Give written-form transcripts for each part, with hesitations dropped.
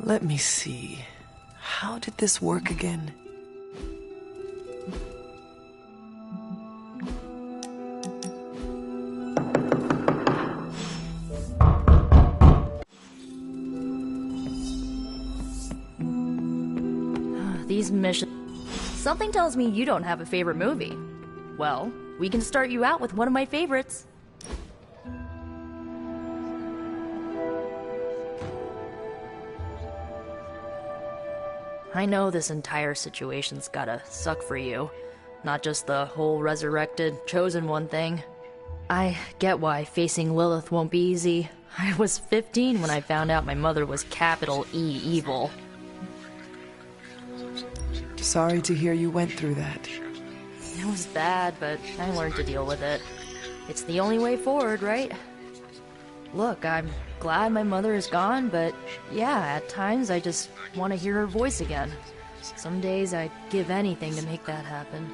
Let me see. How did this work again? These missions... Something tells me you don't have a favorite movie. Well, we can start you out with one of my favorites. I know this entire situation's gotta suck for you. Not just the whole resurrected, chosen one thing. I get why facing Lilith won't be easy. I was 15 when I found out my mother was capital E evil. Sorry to hear you went through that. It was bad, but I learned to deal with it. It's the only way forward, right? Look, I'm glad my mother is gone, but yeah, at times I just want to hear her voice again. Some days I'd give anything to make that happen.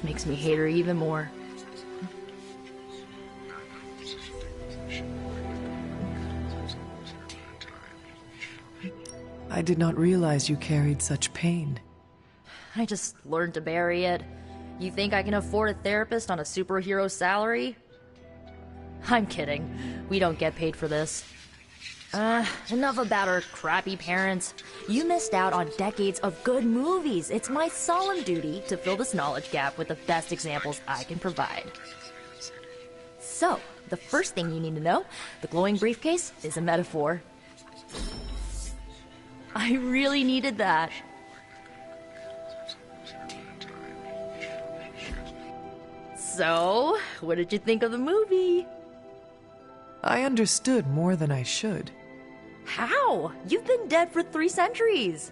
Makes me hate her even more. I did not realize you carried such pain. I just learned to bury it. You think I can afford a therapist on a superhero salary? I'm kidding. We don't get paid for this. Enough about our crappy parents. You missed out on decades of good movies. It's my solemn duty to fill this knowledge gap with the best examples I can provide. So, the first thing you need to know, the glowing briefcase is a metaphor. I really needed that. So, what did you think of the movie? I understood more than I should. How? You've been dead for 3 centuries.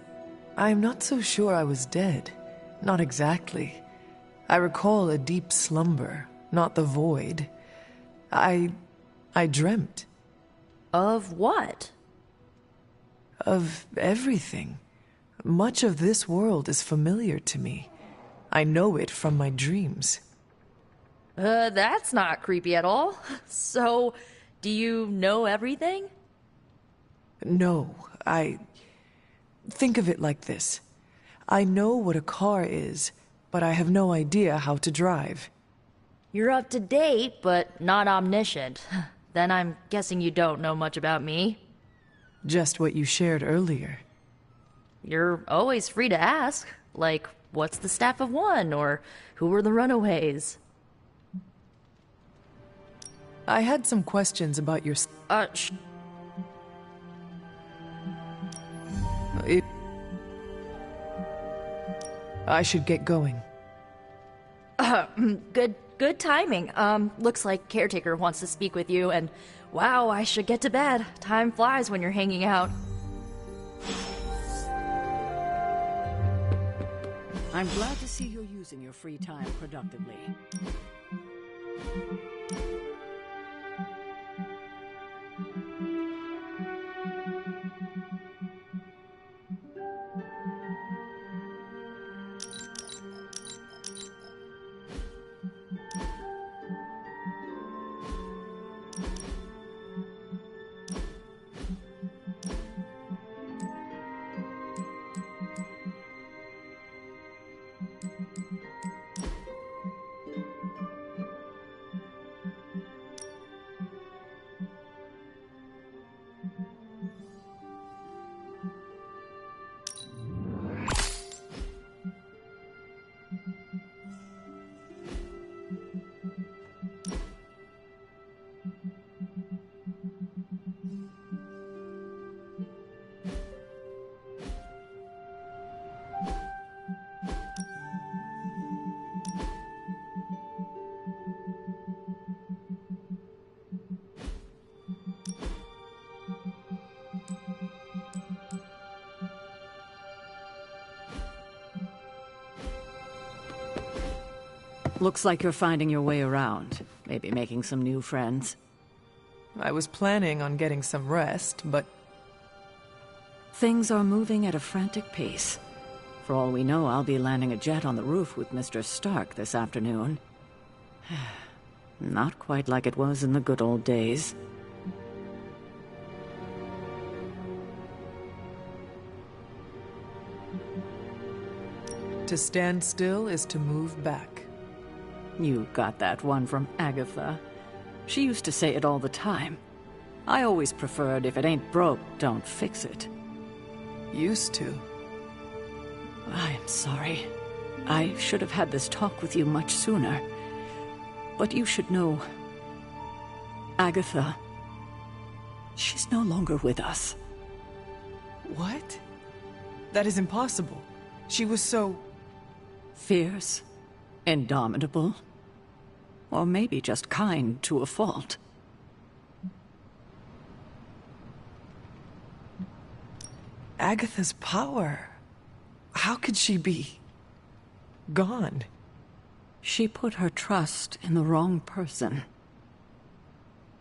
I'm not so sure I was dead. Not exactly. I recall a deep slumber, not the void. I dreamt. Of what? Of everything. Much of this world is familiar to me. I know it from my dreams. That's not creepy at all. So, do you know everything? No, think of it like this. I know what a car is, but I have no idea how to drive. You're up to date, but not omniscient. Then I'm guessing you don't know much about me. Just what you shared earlier. You're always free to ask. Like, what's the staff of one? Or who were the runaways? I had some questions about your... I should get going. Good timing. Looks like Caretaker wants to speak with you, and wow, I should get to bed. Time flies when you're hanging out. I'm glad to see you're using your free time productively. Looks like you're finding your way around. Maybe making some new friends. I was planning on getting some rest, but... Things are moving at a frantic pace. For all we know, I'll be landing a jet on the roof with Mr. Stark this afternoon. Not quite like it was in the good old days. To stand still is to move back. You got that one from Agatha. She used to say it all the time. I always preferred, if it ain't broke, don't fix it. Used to. I am sorry. I should have had this talk with you much sooner. But you should know... Agatha... she's no longer with us. What? That is impossible. She was so... fierce, indomitable, or maybe just kind to a fault. Agatha's power. How could she be... gone? She put her trust in the wrong person.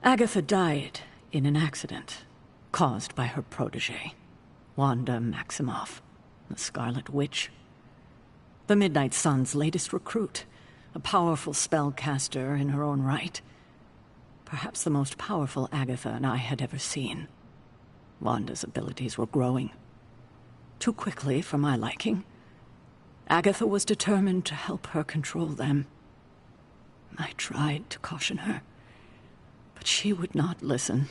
Agatha died in an accident caused by her protege, Wanda Maximoff, the Scarlet Witch. The Midnight Sun's latest recruit, a powerful spellcaster in her own right. Perhaps the most powerful Agatha and I had ever seen. Wanda's abilities were growing. Too quickly for my liking. Agatha was determined to help her control them. I tried to caution her, but she would not listen.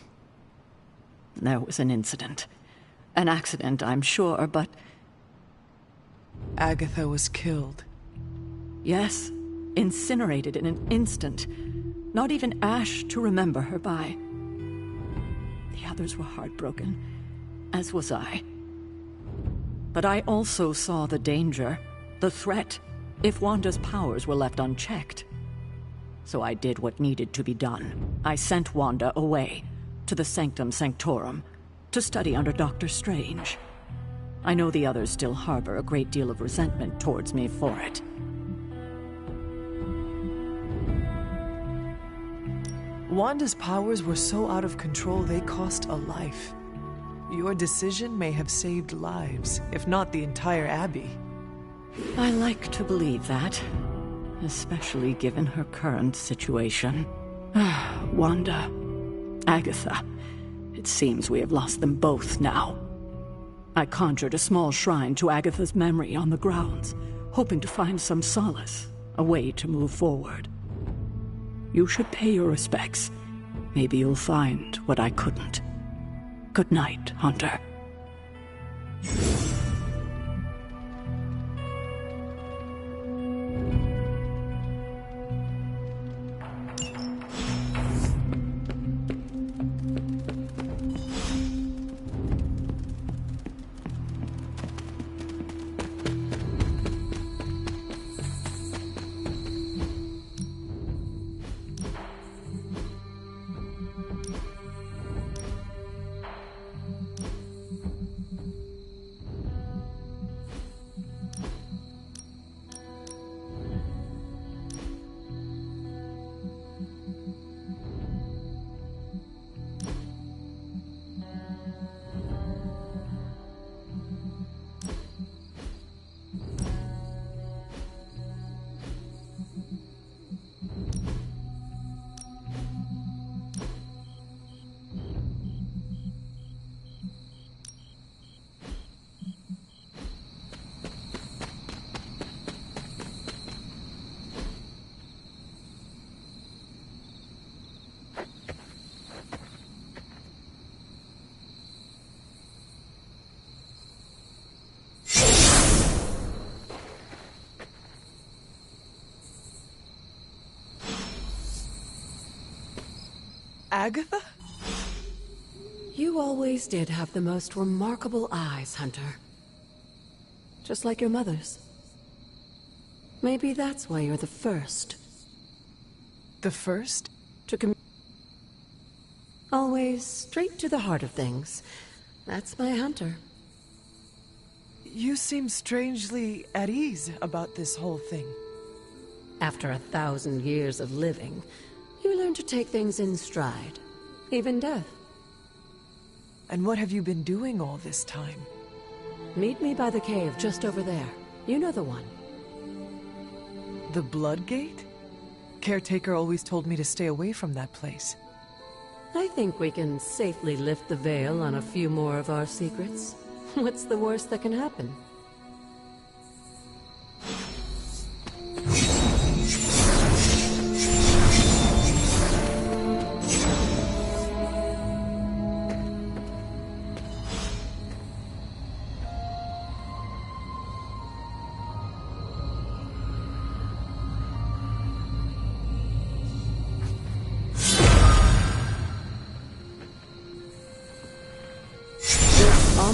There was an incident. An accident, I'm sure, but... Agatha was killed. Yes, incinerated in an instant. Not even ash to remember her by. The others were heartbroken, as was I. But I also saw the danger, the threat, if Wanda's powers were left unchecked. So I did what needed to be done. I sent Wanda away, to the Sanctum Sanctorum, to study under Doctor Strange. I know the others still harbor a great deal of resentment towards me for it. Wanda's powers were so out of control they cost a life. Your decision may have saved lives, if not the entire Abbey. I like to believe that, especially given her current situation. Wanda, Agatha, it seems we have lost them both now. I conjured a small shrine to Agatha's memory on the grounds, hoping to find some solace, a way to move forward. You should pay your respects. Maybe you'll find what I couldn't. Good night, Hunter. Agatha? You always did have the most remarkable eyes, Hunter. Just like your mother's. Maybe that's why you're the first. The first? To always straight to the heart of things. That's my Hunter. You seem strangely at ease about this whole thing. After 1,000 years of living, you learn to take things in stride. Even death. And what have you been doing all this time? Meet me by the cave just over there. You know the one. The Blood Gate? Caretaker always told me to stay away from that place. I think we can safely lift the veil on a few more of our secrets. What's the worst that can happen?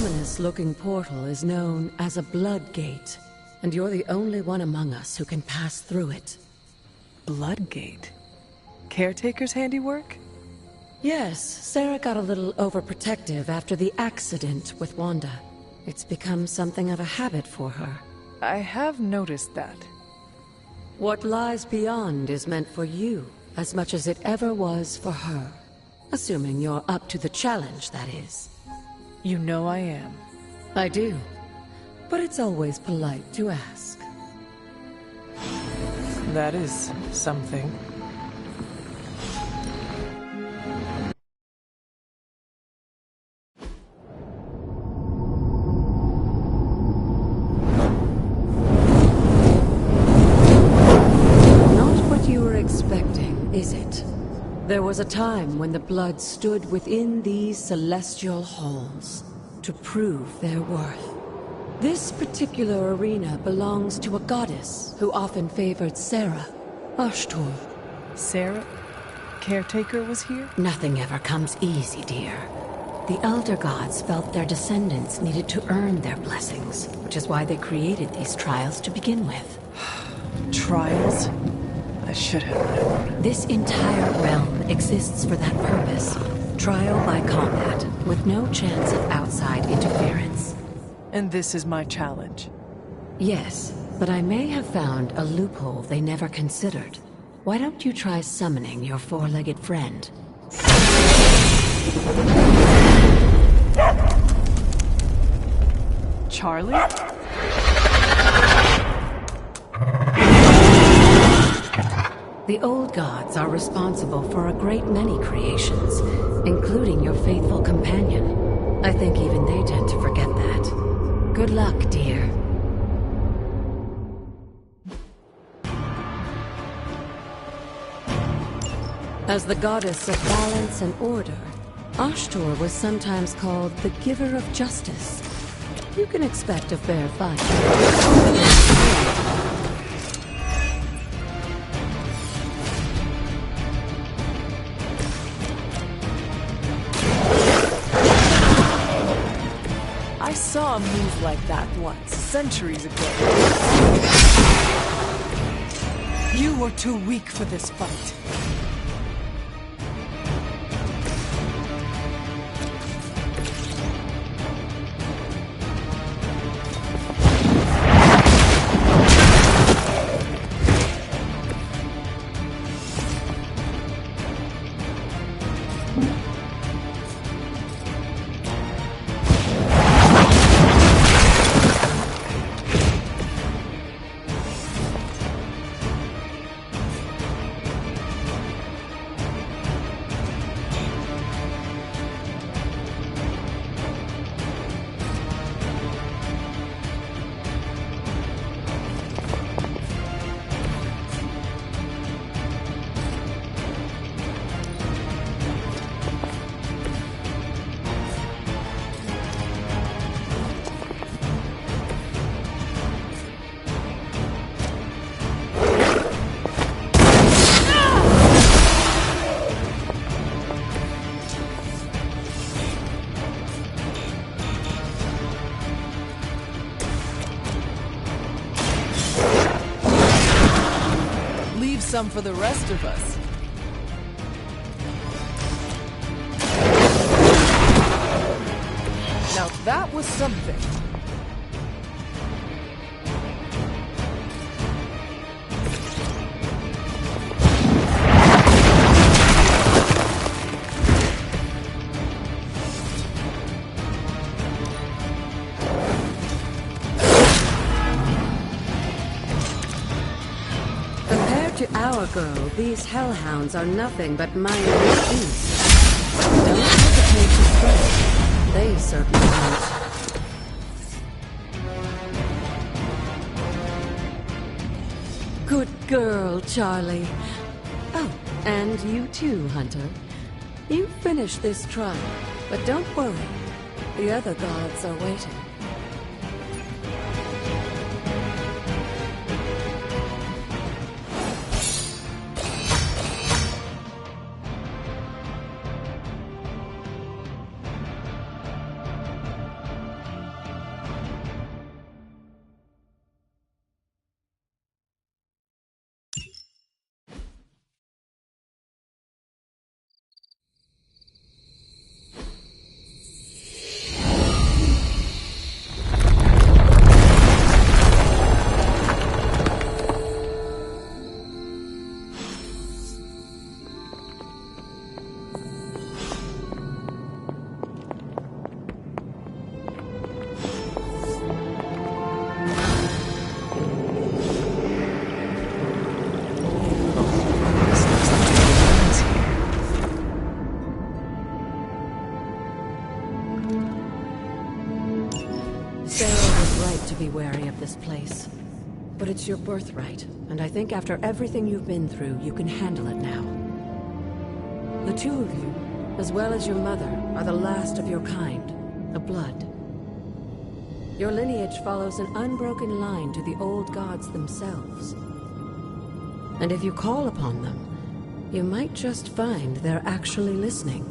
ominous-looking portal is known as a Blood Gate, and you're the only one among us who can pass through it. Bloodgate? Caretaker's handiwork? Yes, Sarah got a little overprotective after the accident with Wanda. It's become something of a habit for her. I have noticed that. What lies beyond is meant for you, as much as it ever was for her. Assuming you're up to the challenge, that is. You know I am. I do. But it's always polite to ask. That is something. Not what you were expecting, is it? There was a time when the blood stood within these celestial halls to prove their worth. This particular arena belongs to a goddess who often favored Sarah, Ashtur. Sarah? Caretaker was here? Nothing ever comes easy, dear. The Elder Gods felt their descendants needed to earn their blessings, which is why they created these trials to begin with. Trials? I should have known. This entire realm exists for that purpose. Trial by combat, with no chance of outside interference. And this is my challenge. Yes, but I may have found a loophole they never considered. Why don't you try summoning your four-legged friend? Charlie? The old gods are responsible for a great many creations, including your faithful companion. I think even they tend to forget that. Good luck, dear. As the goddess of balance and order, Ashtur was sometimes called the giver of justice. You can expect a fair fight. I saw a move like that once, centuries ago. You were too weak for this fight. Some for the rest of us. Now that was something. To our girl, these hellhounds are nothing but mindless beasts. Don't hesitate to strike. They certainly won't. Good girl, Charlie. Oh, and you too, Hunter. You finished this trial, but don't worry. The other gods are waiting. It's your birthright, and I think after everything you've been through, you can handle it now. The two of you, as well as your mother, are the last of your kind, the Blood. Your lineage follows an unbroken line to the old gods themselves. And if you call upon them, you might just find they're actually listening.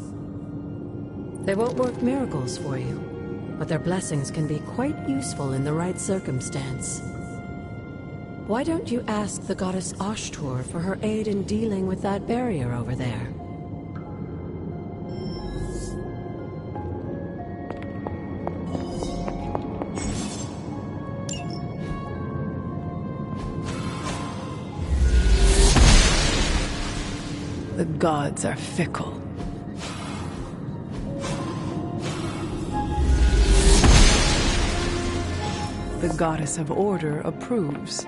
They won't work miracles for you, but their blessings can be quite useful in the right circumstance. Why don't you ask the goddess Ashtur for her aid in dealing with that barrier over there? The gods are fickle. The goddess of order approves.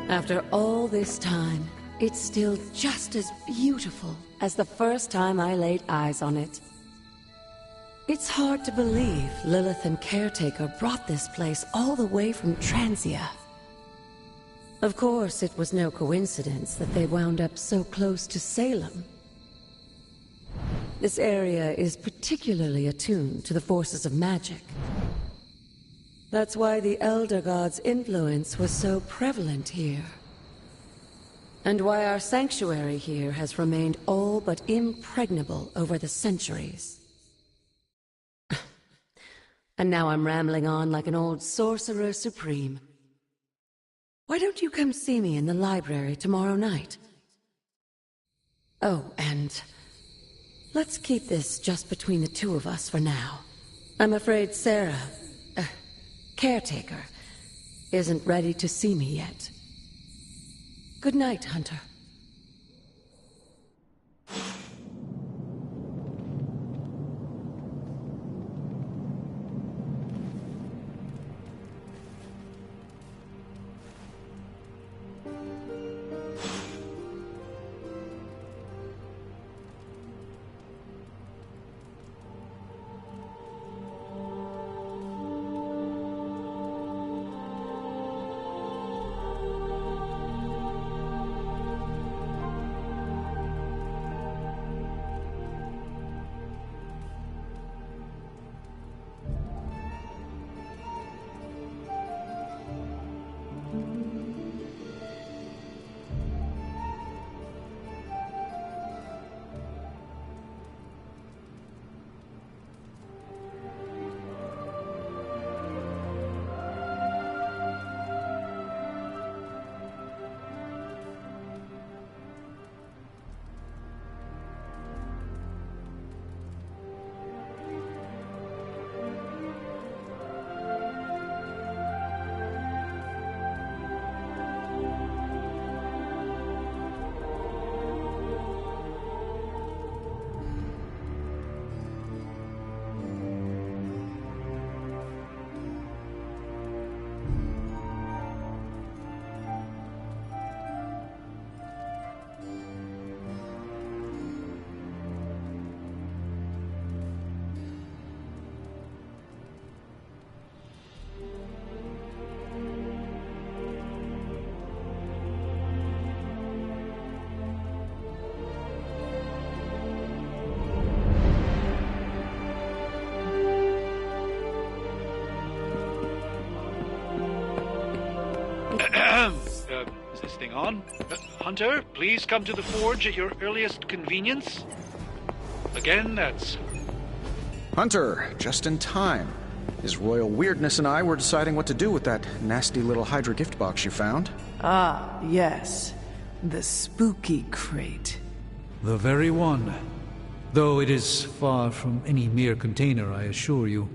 After all this time, it's still just as beautiful as the first time I laid eyes on it. It's hard to believe Lilith and Caretaker brought this place all the way from Transia. Of course, it was no coincidence that they wound up so close to Salem. This area is particularly attuned to the forces of magic. That's why the Elder God's influence was so prevalent here. And why our sanctuary here has remained all but impregnable over the centuries. And now I'm rambling on like an old sorcerer supreme. Why don't you come see me in the library tomorrow night? Oh, and let's keep this just between the two of us for now. I'm afraid Sarah, Caretaker, isn't ready to see me yet. Good night, Hunter. Is this thing on? Hunter, please come to the forge at your earliest convenience. Again, that's... Hunter, just in time. His Royal Weirdness and I were deciding what to do with that nasty little Hydra gift box you found. Ah, yes. The spooky crate. The very one. Though it is far from any mere container, I assure you.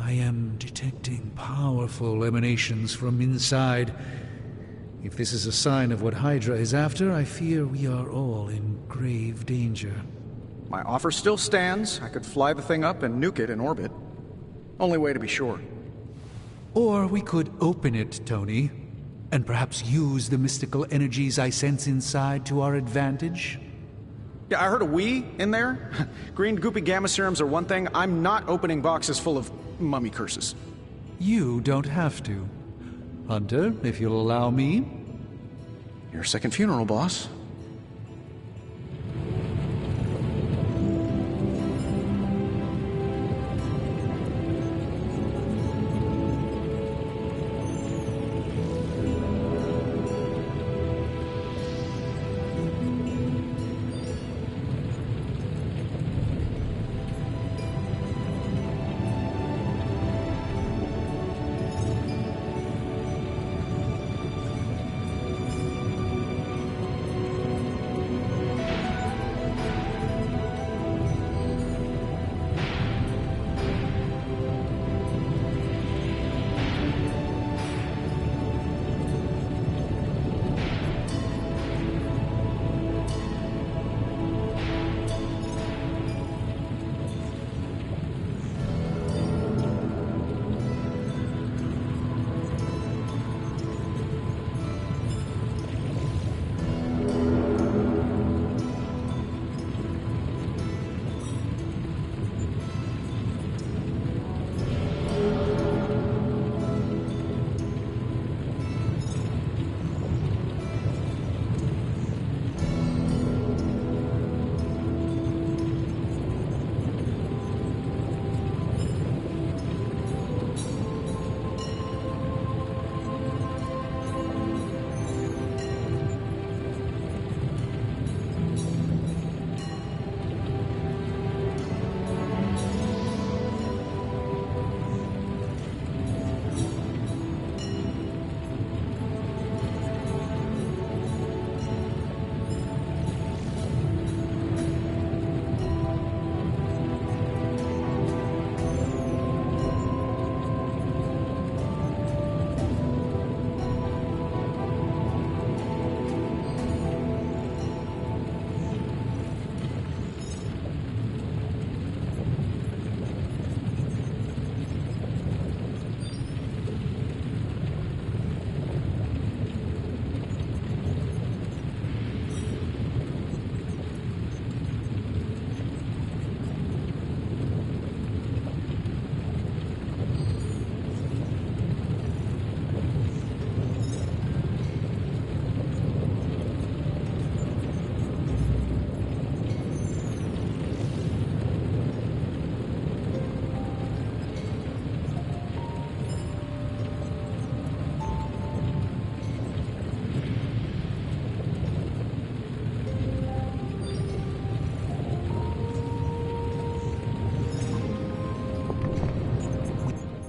I am detecting powerful emanations from inside. If this is a sign of what Hydra is after, I fear we are all in grave danger. My offer still stands. I could fly the thing up and nuke it in orbit. Only way to be sure. Or we could open it, Tony, and perhaps use the mystical energies I sense inside to our advantage. Yeah, I heard a we in there. Green goopy gamma serums are one thing. I'm not opening boxes full of mummy curses. You don't have to. Hunter, if you'll allow me. Your second funeral, boss.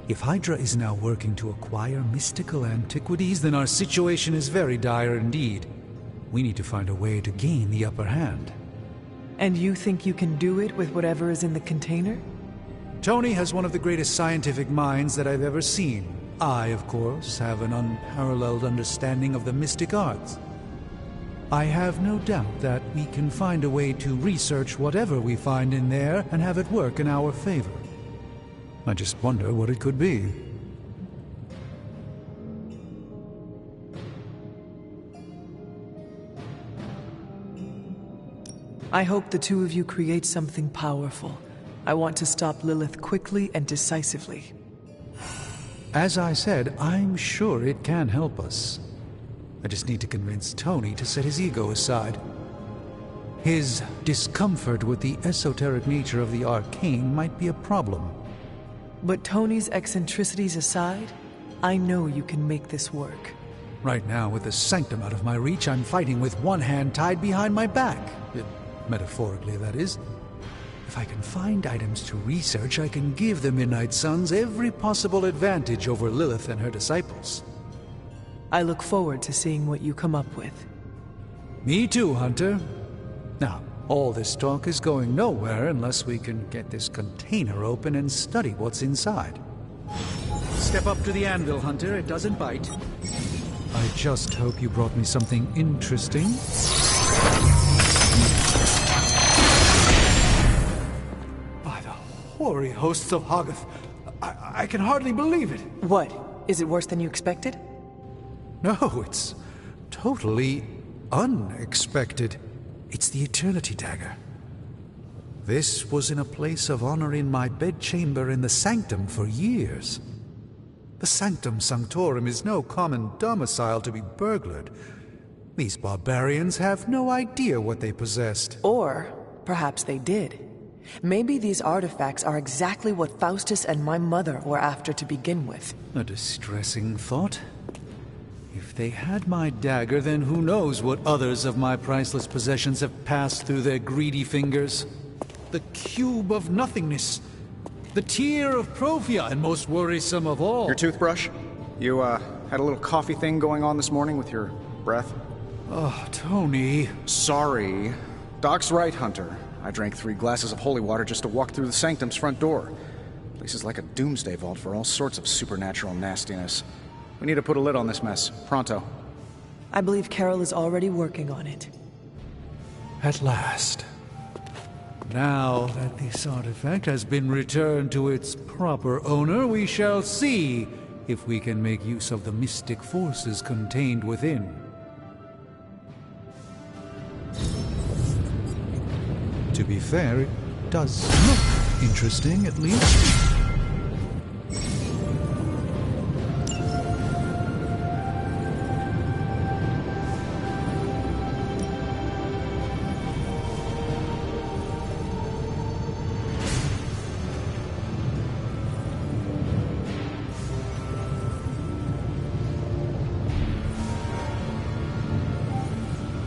If Hydra is now working to acquire mystical antiquities, then our situation is very dire indeed. We need to find a way to gain the upper hand. And you think you can do it with whatever is in the container? Tony has one of the greatest scientific minds that I've ever seen. I, of course, have an unparalleled understanding of the mystic arts. I have no doubt that we can find a way to research whatever we find in there and have it work in our favor. I just wonder what it could be. I hope the two of you create something powerful. I want to stop Lilith quickly and decisively. As I said, I'm sure it can help us. I just need to convince Tony to set his ego aside. His discomfort with the esoteric nature of the arcane might be a problem. But Tony's eccentricities aside, I know you can make this work. Right now, with the sanctum out of my reach, I'm fighting with one hand tied behind my back. Metaphorically, that is. If I can find items to research, I can give the Midnight Suns every possible advantage over Lilith and her disciples. I look forward to seeing what you come up with. Me too, Hunter. Now, all this talk is going nowhere unless we can get this container open and study what's inside. Step up to the anvil, Hunter. It doesn't bite. I just hope you brought me something interesting. By the hoary hosts of Hoggoth, I can hardly believe it. What? Is it worse than you expected? No, it's totally unexpected. It's the Eternity Dagger. This was in a place of honor in my bedchamber in the Sanctum for years. The Sanctum Sanctorum is no common domicile to be burglared. These barbarians have no idea what they possessed. Or perhaps they did. Maybe these artifacts are exactly what Faustus and my mother were after to begin with. A distressing thought. If they had my dagger, then who knows what others of my priceless possessions have passed through their greedy fingers. The Cube of Nothingness. The Tear of Profia, and most worrisome of all... Your toothbrush? You, had a little coffee thing going on this morning with your breath? Oh, Tony... Sorry. Doc's right, Hunter. I drank 3 glasses of holy water just to walk through the Sanctum's front door. Place is like a doomsday vault for all sorts of supernatural nastiness. We need to put a lid on this mess. Pronto. I believe Carol is already working on it. At last. Now that this artifact has been returned to its proper owner, we shall see if we can make use of the mystic forces contained within. To be fair, it does look interesting, at least.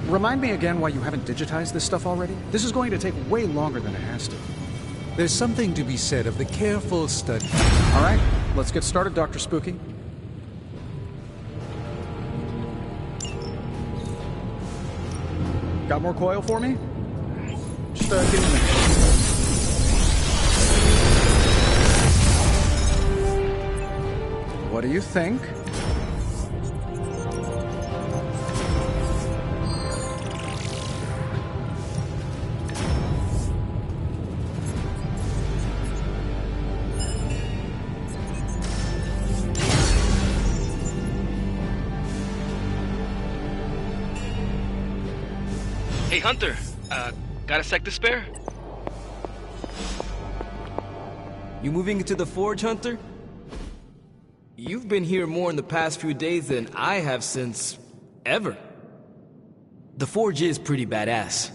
Remind me again why you haven't digitized this stuff already? This is going to take way longer than it has to. There's something to be said of the careful study. All right, let's get started, Dr. Spooky. Got more coil for me? Just give me a minute. What do you think? Hey, Hunter, got a sec to spare? You moving into the Forge, Hunter? You've been here more in the past few days than I have since... ever. The Forge is pretty badass,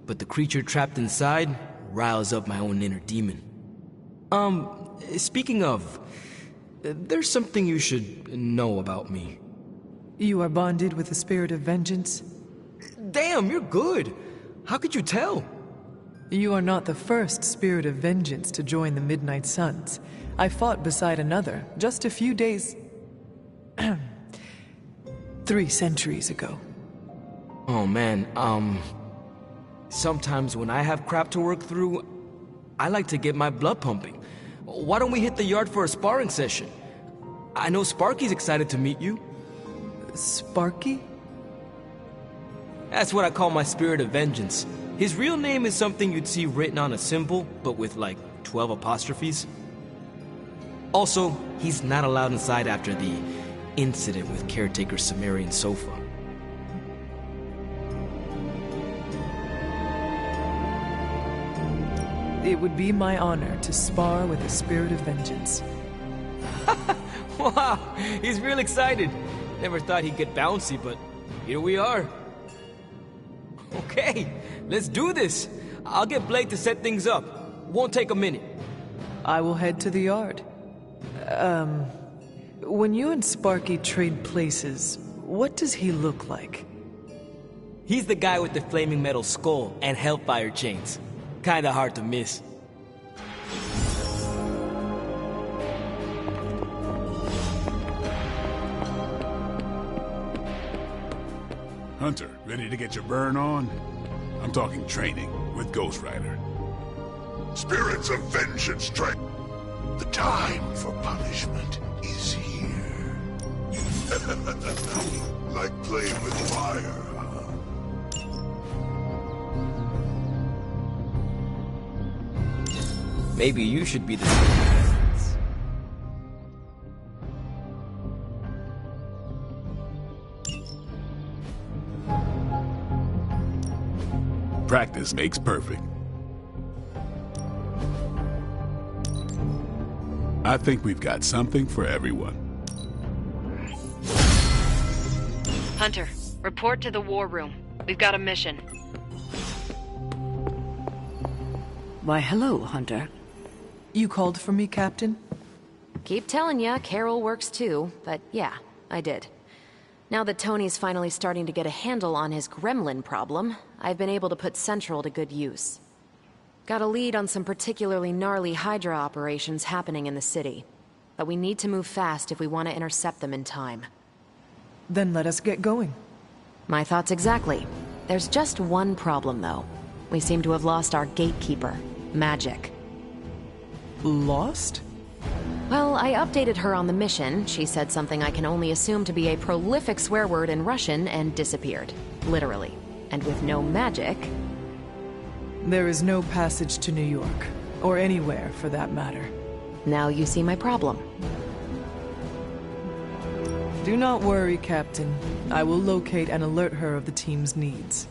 but the creature trapped inside riles up my own inner demon. Speaking of, there's something you should know about me. You are bonded with the spirit of vengeance? Damn, you're good. How could you tell? You are not the first spirit of vengeance to join the Midnight Suns. I fought beside another just a few days... 3 centuries ago. Oh man, sometimes when I have crap to work through, I like to get my blood pumping. Why don't we hit the yard for a sparring session? I know Sparky's excited to meet you. Sparky? That's what I call my spirit of vengeance. His real name is something you'd see written on a symbol, but with like 12 apostrophes. Also, he's not allowed inside after the incident with caretaker Sumerian Sofa. It would be my honor to spar with the spirit of vengeance. Wow, he's real excited. Never thought he'd get bouncy, but here we are. Okay, let's do this. I'll get Blake to set things up. Won't take a minute. I will head to the yard. When you and Sparky trade places, what does he look like? He's the guy with the flaming metal skull and hellfire chains. Kinda hard to miss. Hunter, ready to get your burn on? I'm talking training with Ghost Rider. Spirits of vengeance strike. The time for punishment is here. Like playing with fire, huh? Maybe you should be the... Practice makes perfect. I think we've got something for everyone. Hunter, report to the war room. We've got a mission. Why, hello, Hunter. You called for me, Captain? Keep telling ya, Carol works too, but yeah, I did. Now that Tony's finally starting to get a handle on his gremlin problem, I've been able to put Central to good use. Got a lead on some particularly gnarly Hydra operations happening in the city. But we need to move fast if we want to intercept them in time. Then let us get going. My thoughts exactly. There's just one problem, though. We seem to have lost our gatekeeper, Magic. Lost? Well, I updated her on the mission. She said something I can only assume to be a prolific swear word in Russian and disappeared. Literally. And with no magic... There is no passage to New York. Or anywhere, for that matter. Now you see my problem. Do not worry, Captain. I will locate and alert her of the team's needs.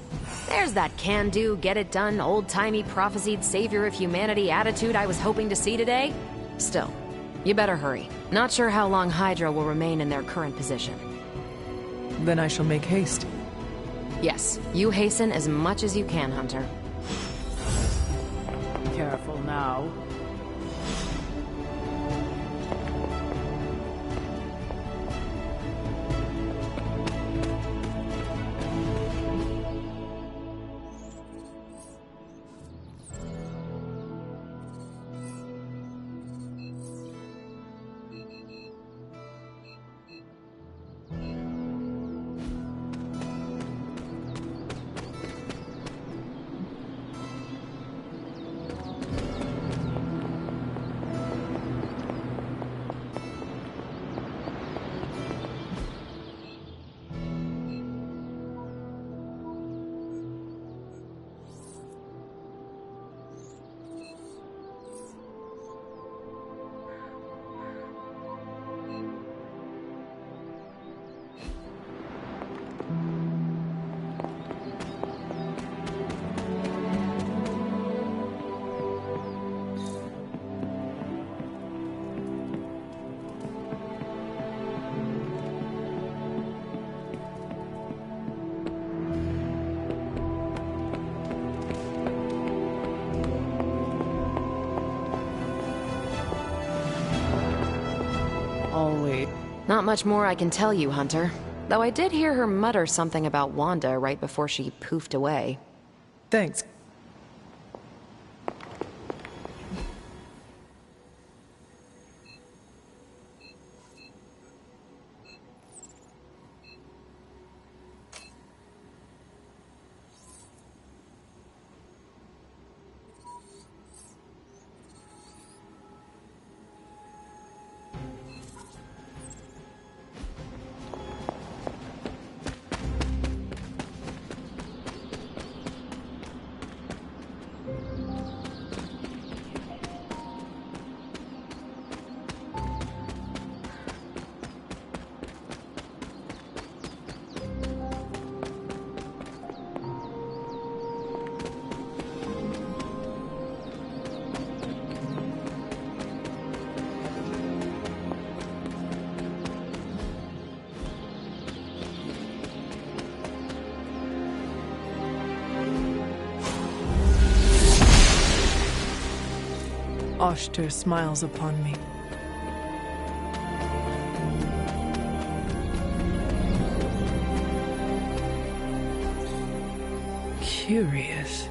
There's that can-do, get-it-done, old-timey prophesied savior of humanity attitude I was hoping to see today. Still, you better hurry. Not sure how long Hydra will remain in their current position. Then I shall make haste. Yes, you hasten as much as you can, Hunter. Careful now. Always. Not much more I can tell you, Hunter. Though I did hear her mutter something about Wanda right before she poofed away. Thanks. Oshter smiles upon me. Curious.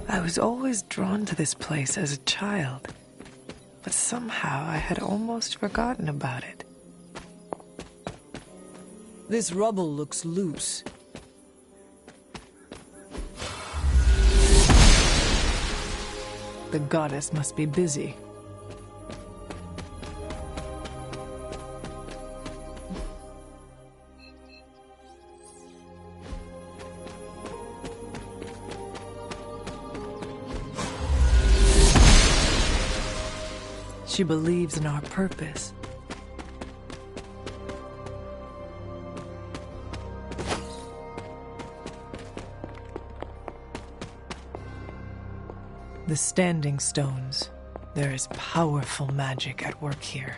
I was always drawn to this place as a child, but somehow I had almost forgotten about it. This rubble looks loose. The goddess must be busy. She believes in our purpose, The Standing Stones. There is powerful magic at work here.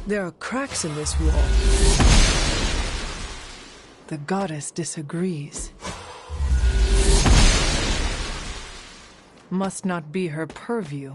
There are cracks in this wall. The goddess disagrees. Must not be her purview.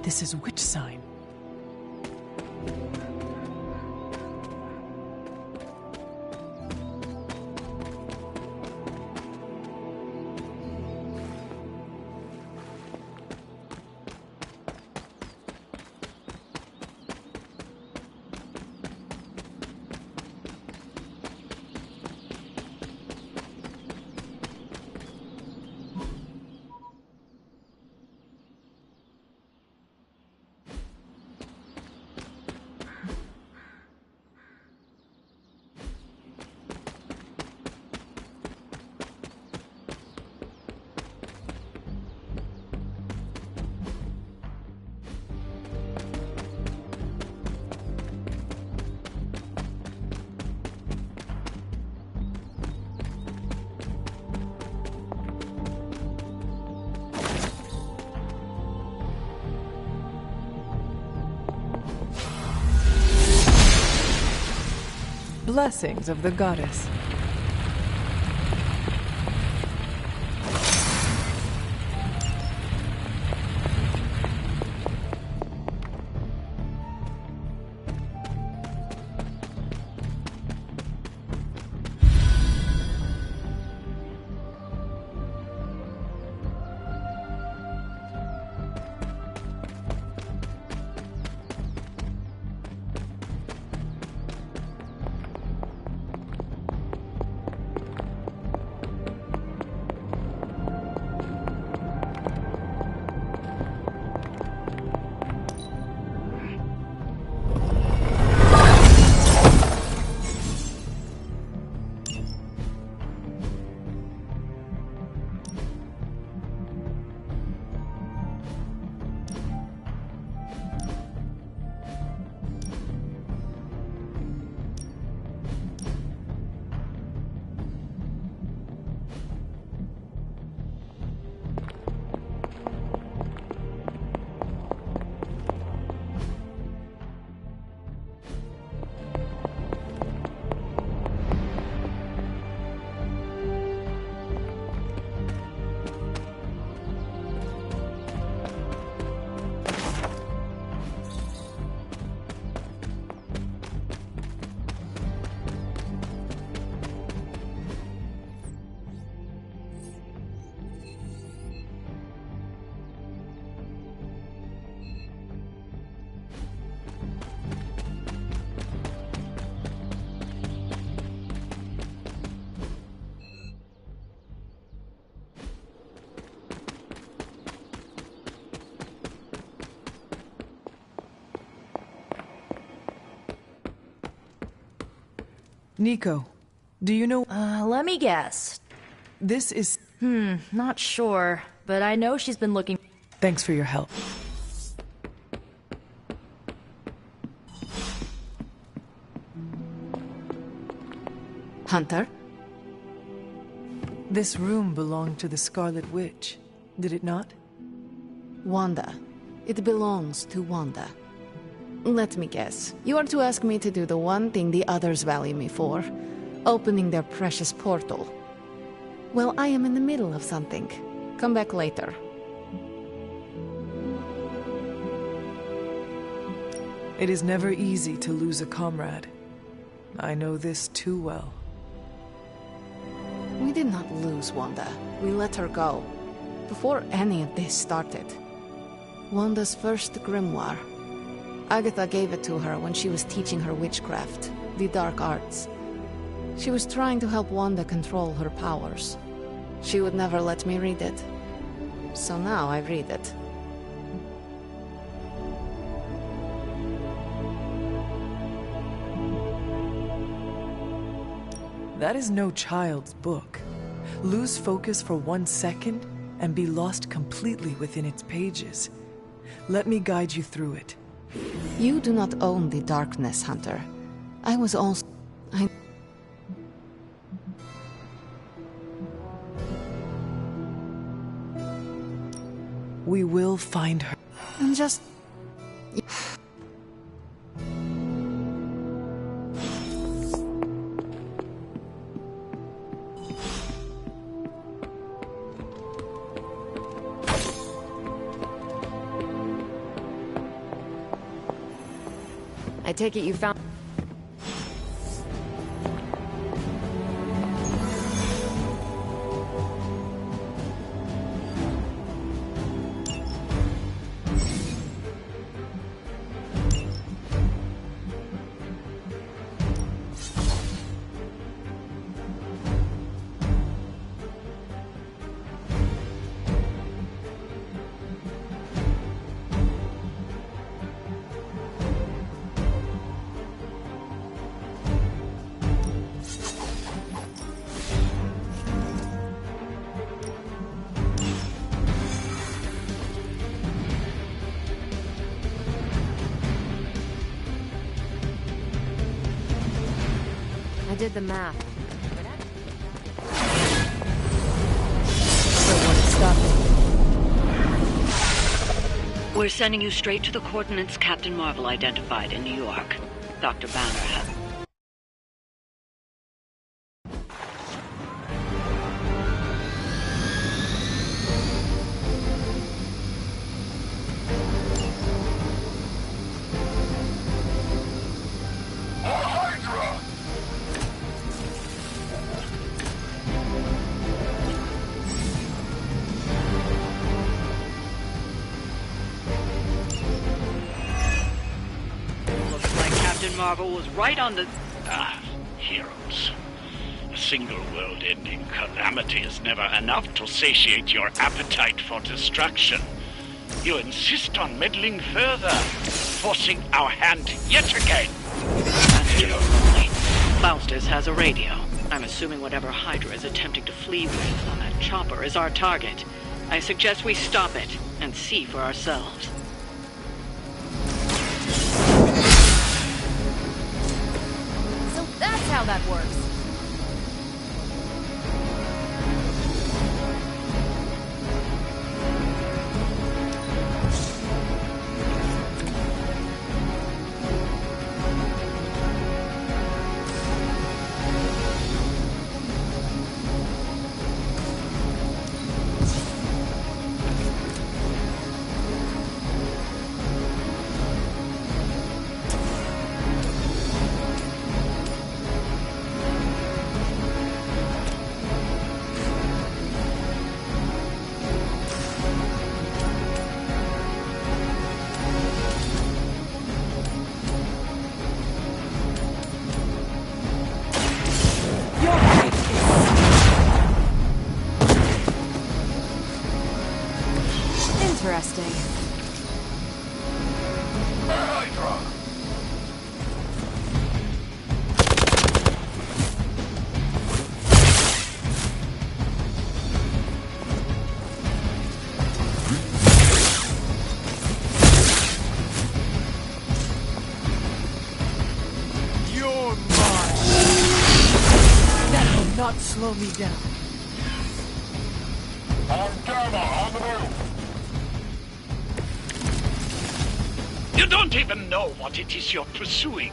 This is witch sign. Blessings of the goddess. Nico, do you know... Let me guess. This is... Not sure, but I know she's been looking... Thanks for your help. Hunter? This room belonged to the Scarlet Witch, did it not? Wanda. It belongs to Wanda. Let me guess. You are to ask me to do the one thing the others value me for. Opening their precious portal. Well, I am in the middle of something. Come back later. It is never easy to lose a comrade. I know this too well. We did not lose Wanda. We let her go. Before any of this started. Wanda's first grimoire. Agatha gave it to her when she was teaching her witchcraft, the dark arts. She was trying to help Wanda control her powers. She would never let me read it. So now I read it. That is no child's book. Lose focus for 1 second and be lost completely within its pages. Let me guide you through it. You do not own the darkness, Hunter. I was also... We will find her. And just... I take it you found... I did the math. So what's stopping? We're sending you straight to the coordinates Captain Marvel identified in New York. Dr. Banner has... Marvel was right on the... Heroes. A single world-ending calamity is never enough to satiate your appetite for destruction. You insist on meddling further, forcing our hand yet again. Faustus has a radio. I'm assuming whatever Hydra is attempting to flee with on that chopper is our target. I suggest we stop it and see for ourselves. That's how that works. Interesting. slow me down. On Gamma, on the move! You don't even know what it is you're pursuing.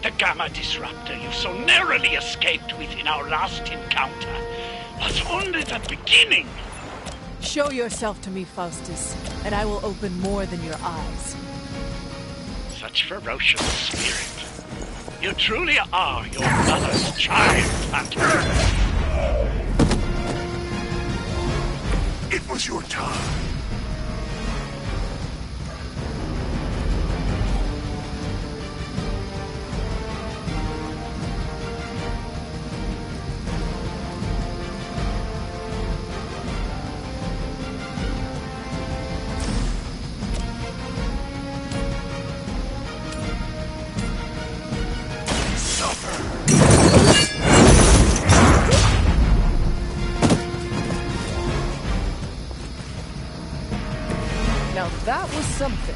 The Gamma Disruptor you so narrowly escaped within our last encounter was only the beginning. Show yourself to me, Faustus, and I will open more than your eyes. Such ferocious spirit. You truly are your mother's child, Hunter. It was your time. Now that was something.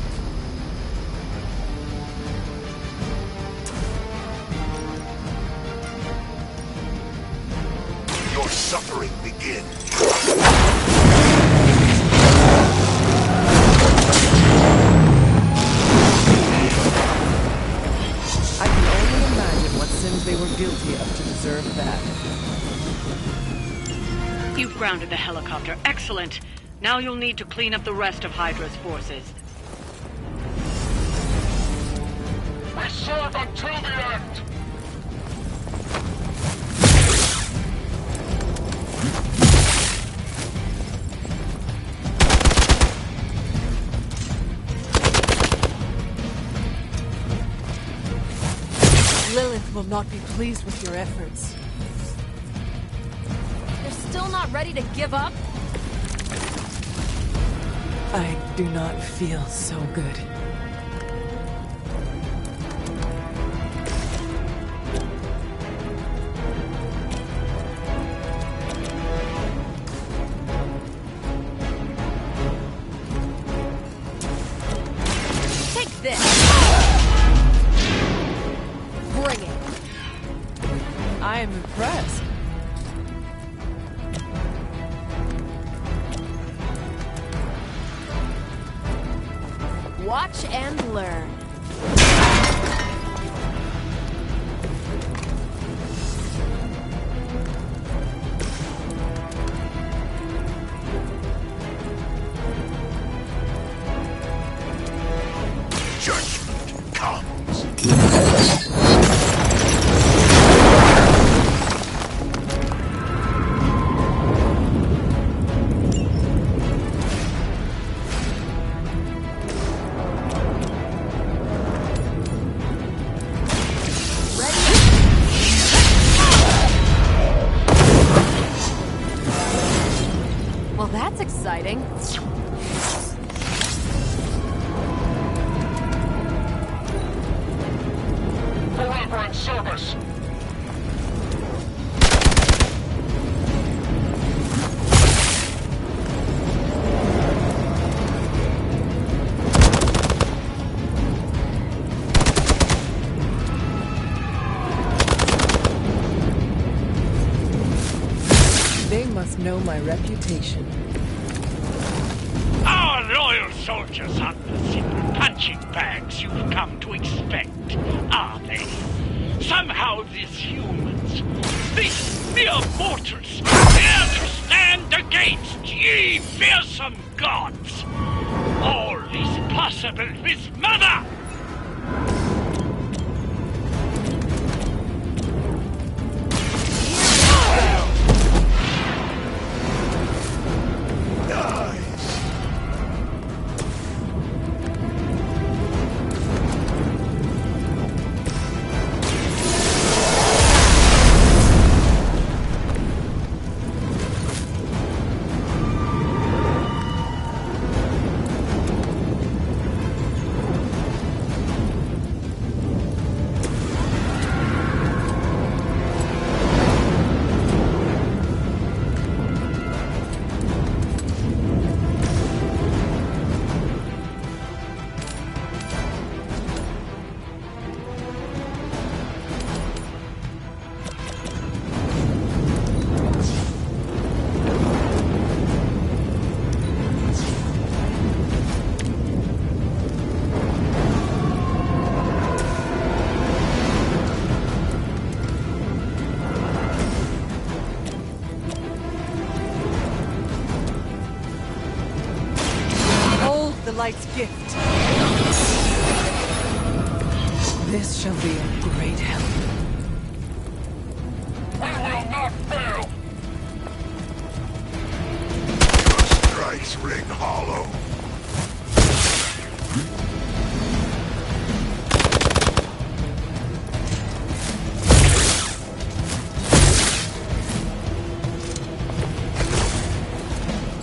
Your suffering begins. I can only imagine what sins they were guilty of to deserve that. You've grounded the helicopter. Excellent. Now you'll need to clean up the rest of Hydra's forces. We serve until the end! Lilith will not be pleased with your efforts. You're still not ready to give up? I do not feel so good. Take this! Bring it! I am impressed. Watch and learn. Judgment comes. Well, that's exciting. Forever in service! They must know my reputation. Our loyal soldiers aren't the simple punching bags you've come to expect, are they? Somehow these humans, these mere mortals, dare to stand against ye fearsome gods! All is possible with Mother! the light's gift. This shall be a great help. We will not fail! The strikes ring hollow.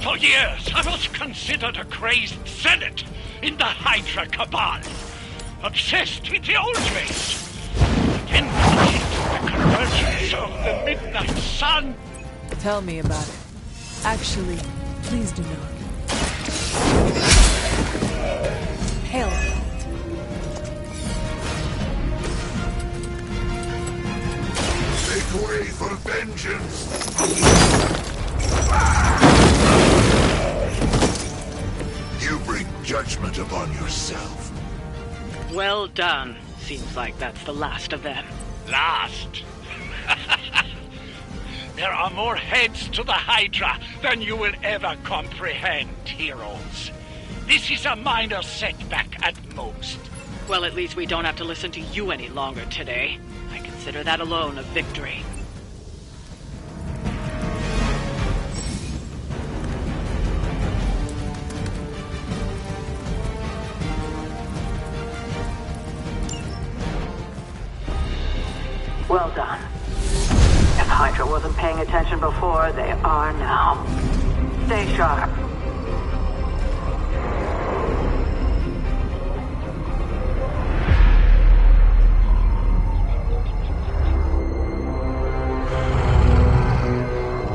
For years, I was considered a crazed zealot in the Hydra Cabal, obsessed with the old ways. Then I hit the convergence of the Midnight Sun. Tell me about it. Actually, please do not. Hail. Make way for vengeance! You bring judgment upon yourself. Well done. Seems like that's the last of them. Last? There are more heads to the Hydra than you will ever comprehend, heroes. This is a minor setback at most. Well, at least we don't have to listen to you any longer today. I consider that alone a victory. Well done. If Hydra wasn't paying attention before, they are now. Stay sharp.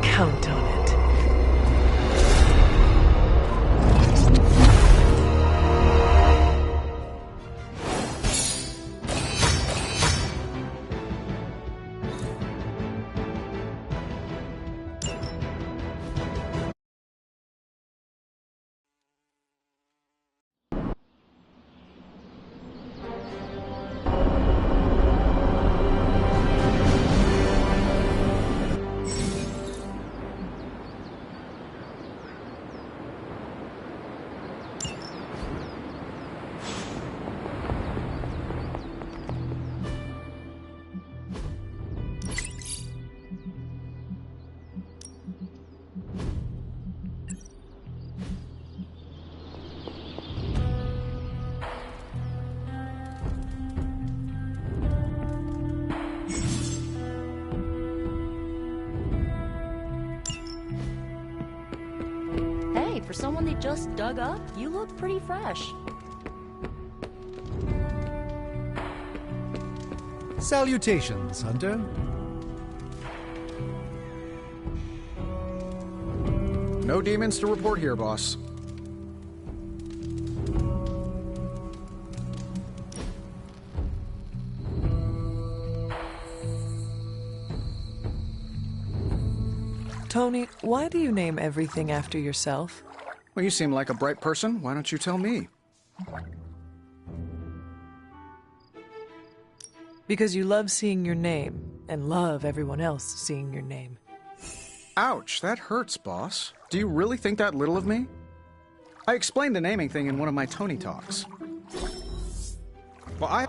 Count on it. For someone they just dug up, you look pretty fresh. Salutations, Hunter. No demons to report here, boss. Tony, why do you name everything after yourself? Well, you seem like a bright person. Why don't you tell me? Because you love seeing your name, and love everyone else seeing your name. Ouch, that hurts, boss. Do you really think that little of me? I explained the naming thing in one of my Tony talks. Well,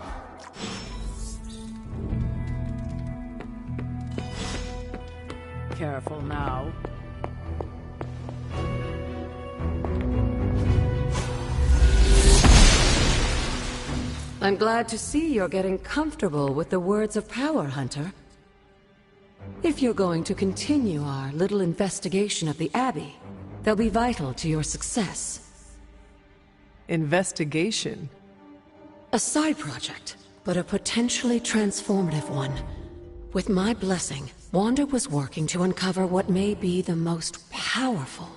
Careful now. I'm glad to see you're getting comfortable with the words of power, Hunter. If you're going to continue our little investigation of the Abbey, they'll be vital to your success. Investigation? A side project, but a potentially transformative one. With my blessing, Wanda was working to uncover what may be the most powerful.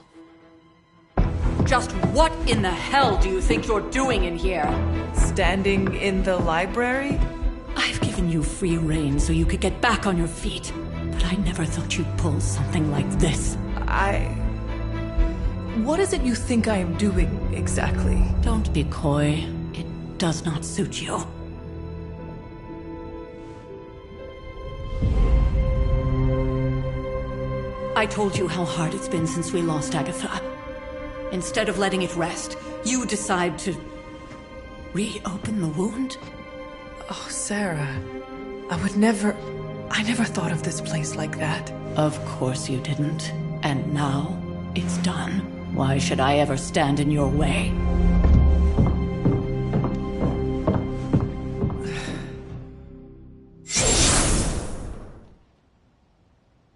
Just what in the hell do you think you're doing in here? Standing in the library? I've given you free rein so you could get back on your feet. But I never thought you'd pull something like this. What is it you think I am doing, exactly? Don't be coy. It does not suit you. I told you how hard it's been since we lost Agatha. Instead of letting it rest, You decide to reopen the wound? Oh, Sarah. I never thought of this place like that. Of course you didn't. And now, it's done. Why should I ever stand in your way?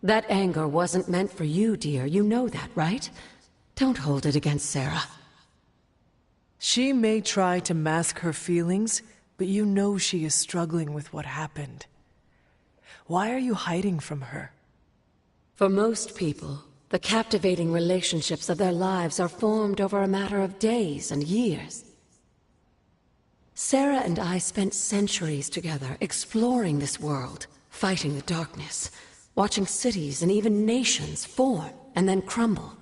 That anger wasn't meant for you, dear. You know that, right? Don't hold it against Sarah. She may try to mask her feelings, but you know she is struggling with what happened. Why are you hiding from her? For most people, the captivating relationships of their lives are formed over a matter of days and years. Sarah and I spent centuries together exploring this world, fighting the darkness, watching cities and even nations form and then crumble.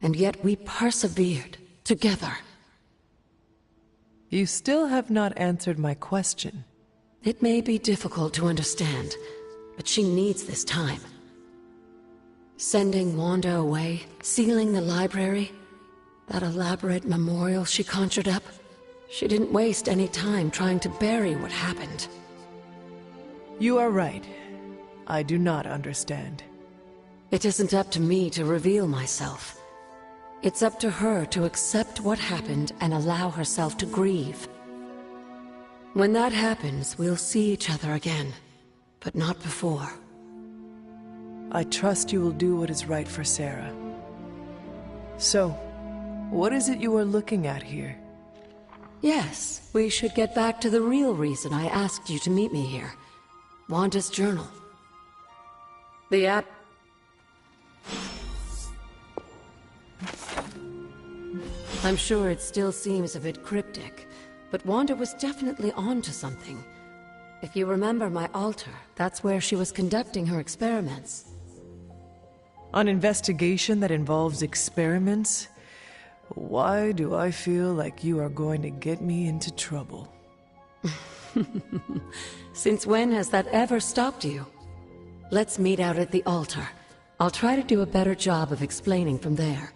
And yet we persevered, together. You still have not answered my question. It may be difficult to understand, but she needs this time. Sending Wanda away, sealing the library, that elaborate memorial she conjured up, she didn't waste any time trying to bury what happened. You are right. I do not understand. It isn't up to me to reveal myself. It's up to her to accept what happened and allow herself to grieve. When that happens, we'll see each other again, but not before. I trust you will do what is right for Sarah. So, what is it you are looking at here? Yes, we should get back to the real reason I asked you to meet me here. Wanda's journal. The app... I'm sure it still seems a bit cryptic, but Wanda was definitely onto something. If you remember my altar, that's where she was conducting her experiments. An investigation that involves experiments? Why do I feel like you are going to get me into trouble? Since when has that ever stopped you? Let's meet out at the altar. I'll try to do a better job of explaining from there.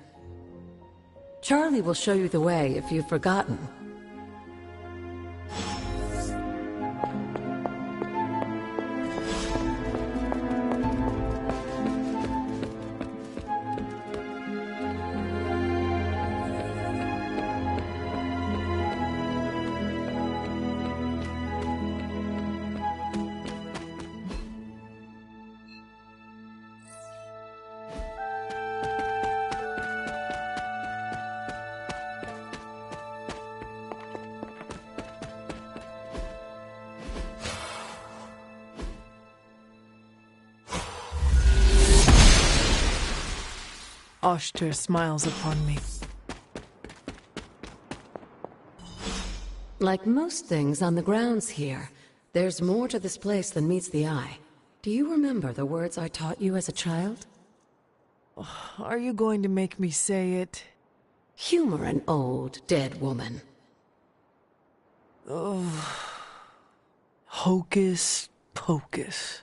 Charlie will show you the way if you've forgotten. Oshter smiles upon me. Like most things on the grounds here, there's more to this place than meets the eye. Do you remember the words I taught you as a child? Are you going to make me say it? Humor an old, dead woman. Hocus pocus.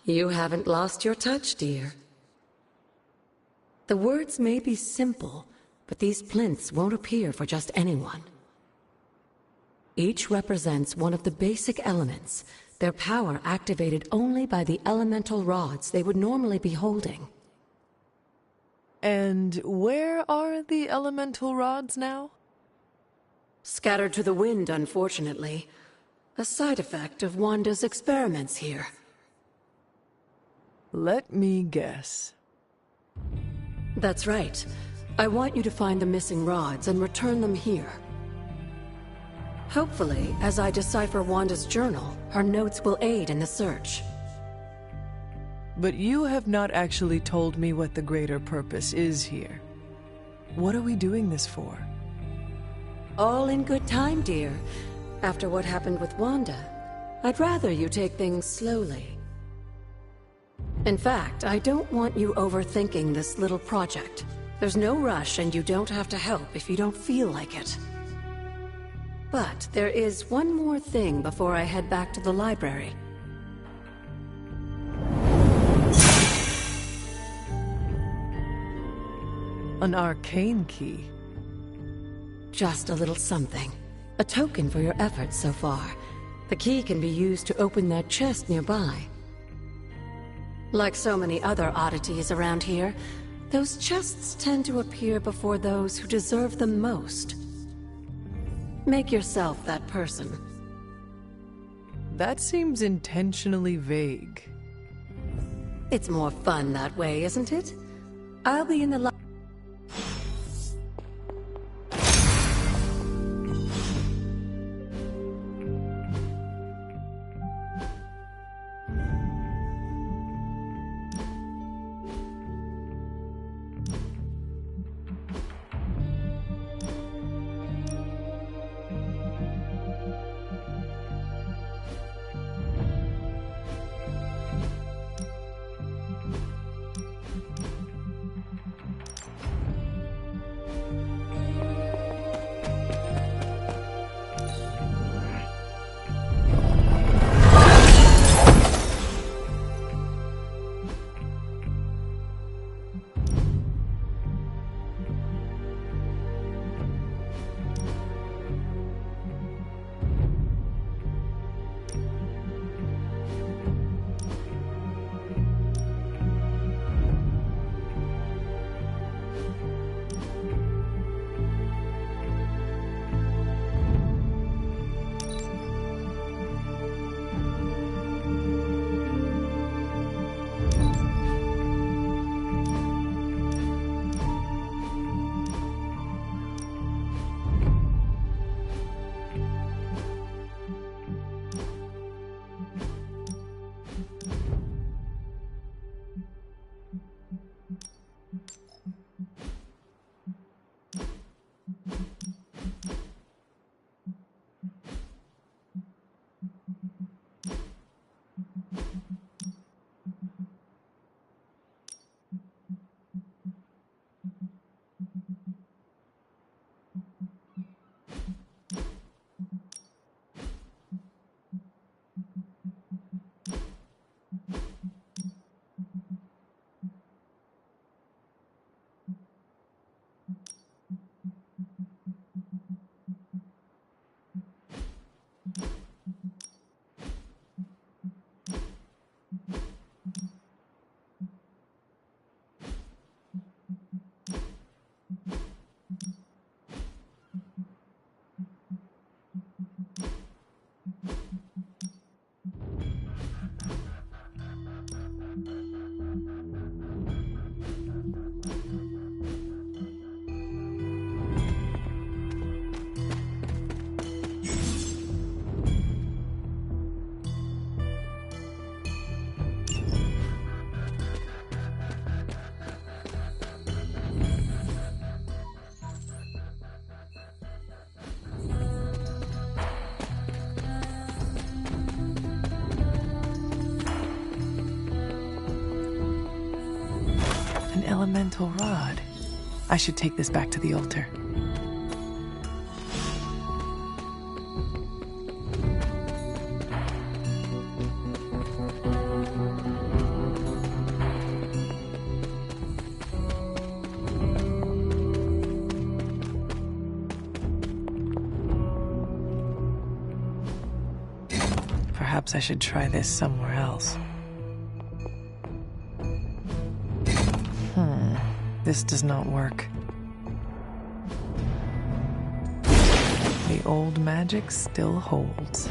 You haven't lost your touch, dear. The words may be simple, but these plinths won't appear for just anyone. Each represents one of the basic elements, their power activated only by the elemental rods they would normally be holding. And where are the elemental rods now? Scattered to the wind, unfortunately. A side effect of Wanda's experiments here. Let me guess. That's right. I want you to find the missing rods and return them here. Hopefully, as I decipher Wanda's journal, her notes will aid in the search. But you have not actually told me what the greater purpose is here. What are we doing this for? All in good time, dear. After what happened with Wanda, I'd rather you take things slowly. In fact, I don't want you overthinking this little project. There's no rush and you don't have to help if you don't feel like it. But there is one more thing before I head back to the library. An arcane key. Just a little something. A token for your efforts so far. The key can be used to open that chest nearby. Like so many other oddities around here, those chests tend to appear before those who deserve them most. Make yourself that person. That seems intentionally vague. It's more fun that way, isn't it? I'll be in the elemental rod. I should take this back to the altar. Perhaps I should try this somewhere else. This does not work. The old magic still holds.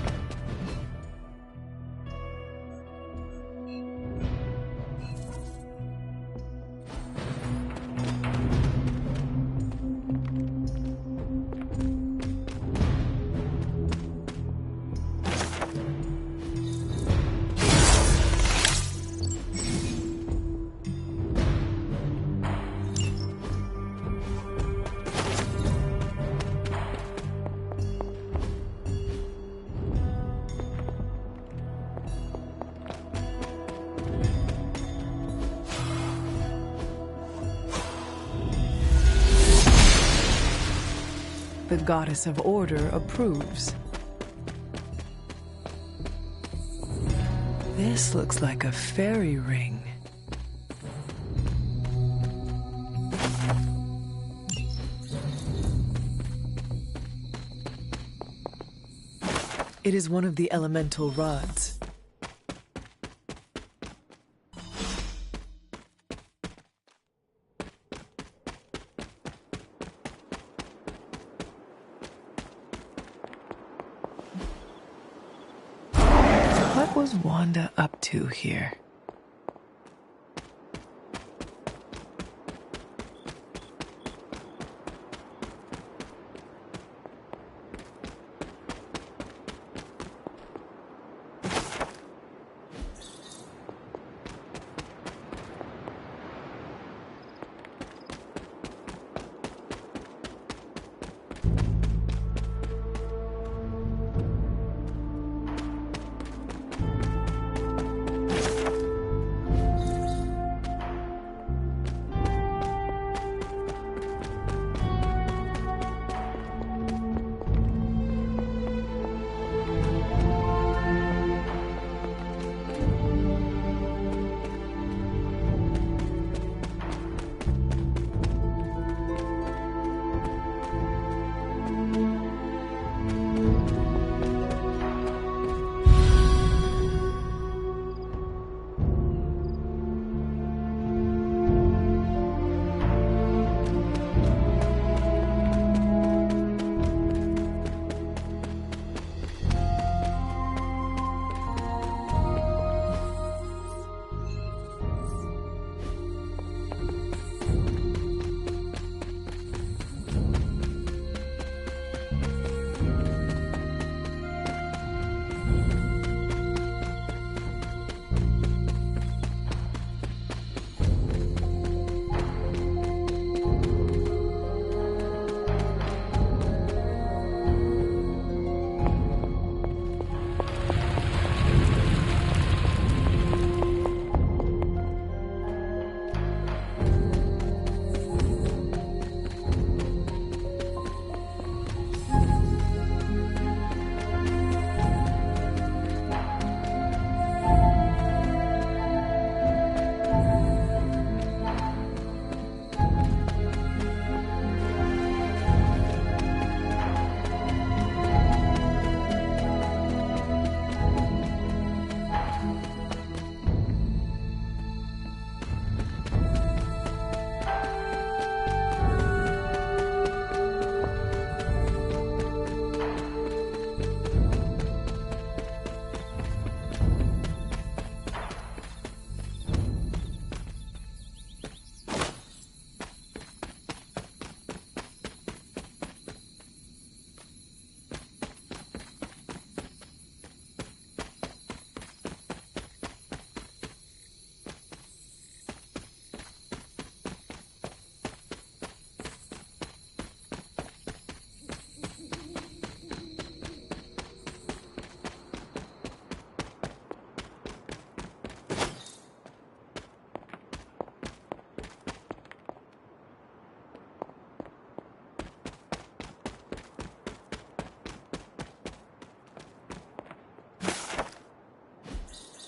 The Goddess of Order approves. This looks like a fairy ring. It is one of the elemental rods. What was Wanda up to here?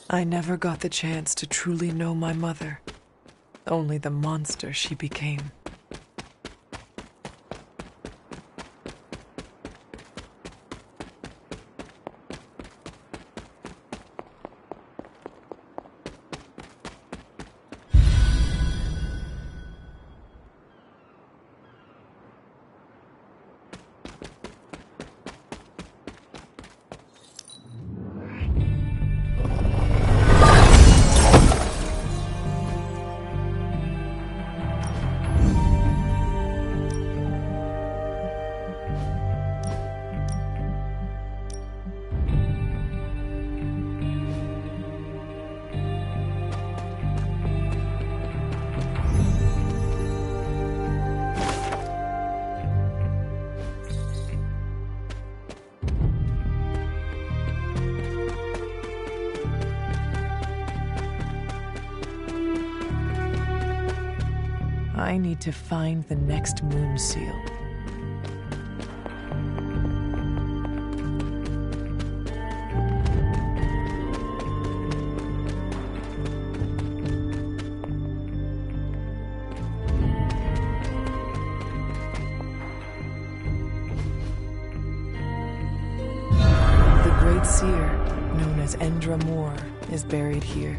I never got the chance to truly know my mother, only the monster she became. I need to find the next moon seal. The Endra Moore is buried here.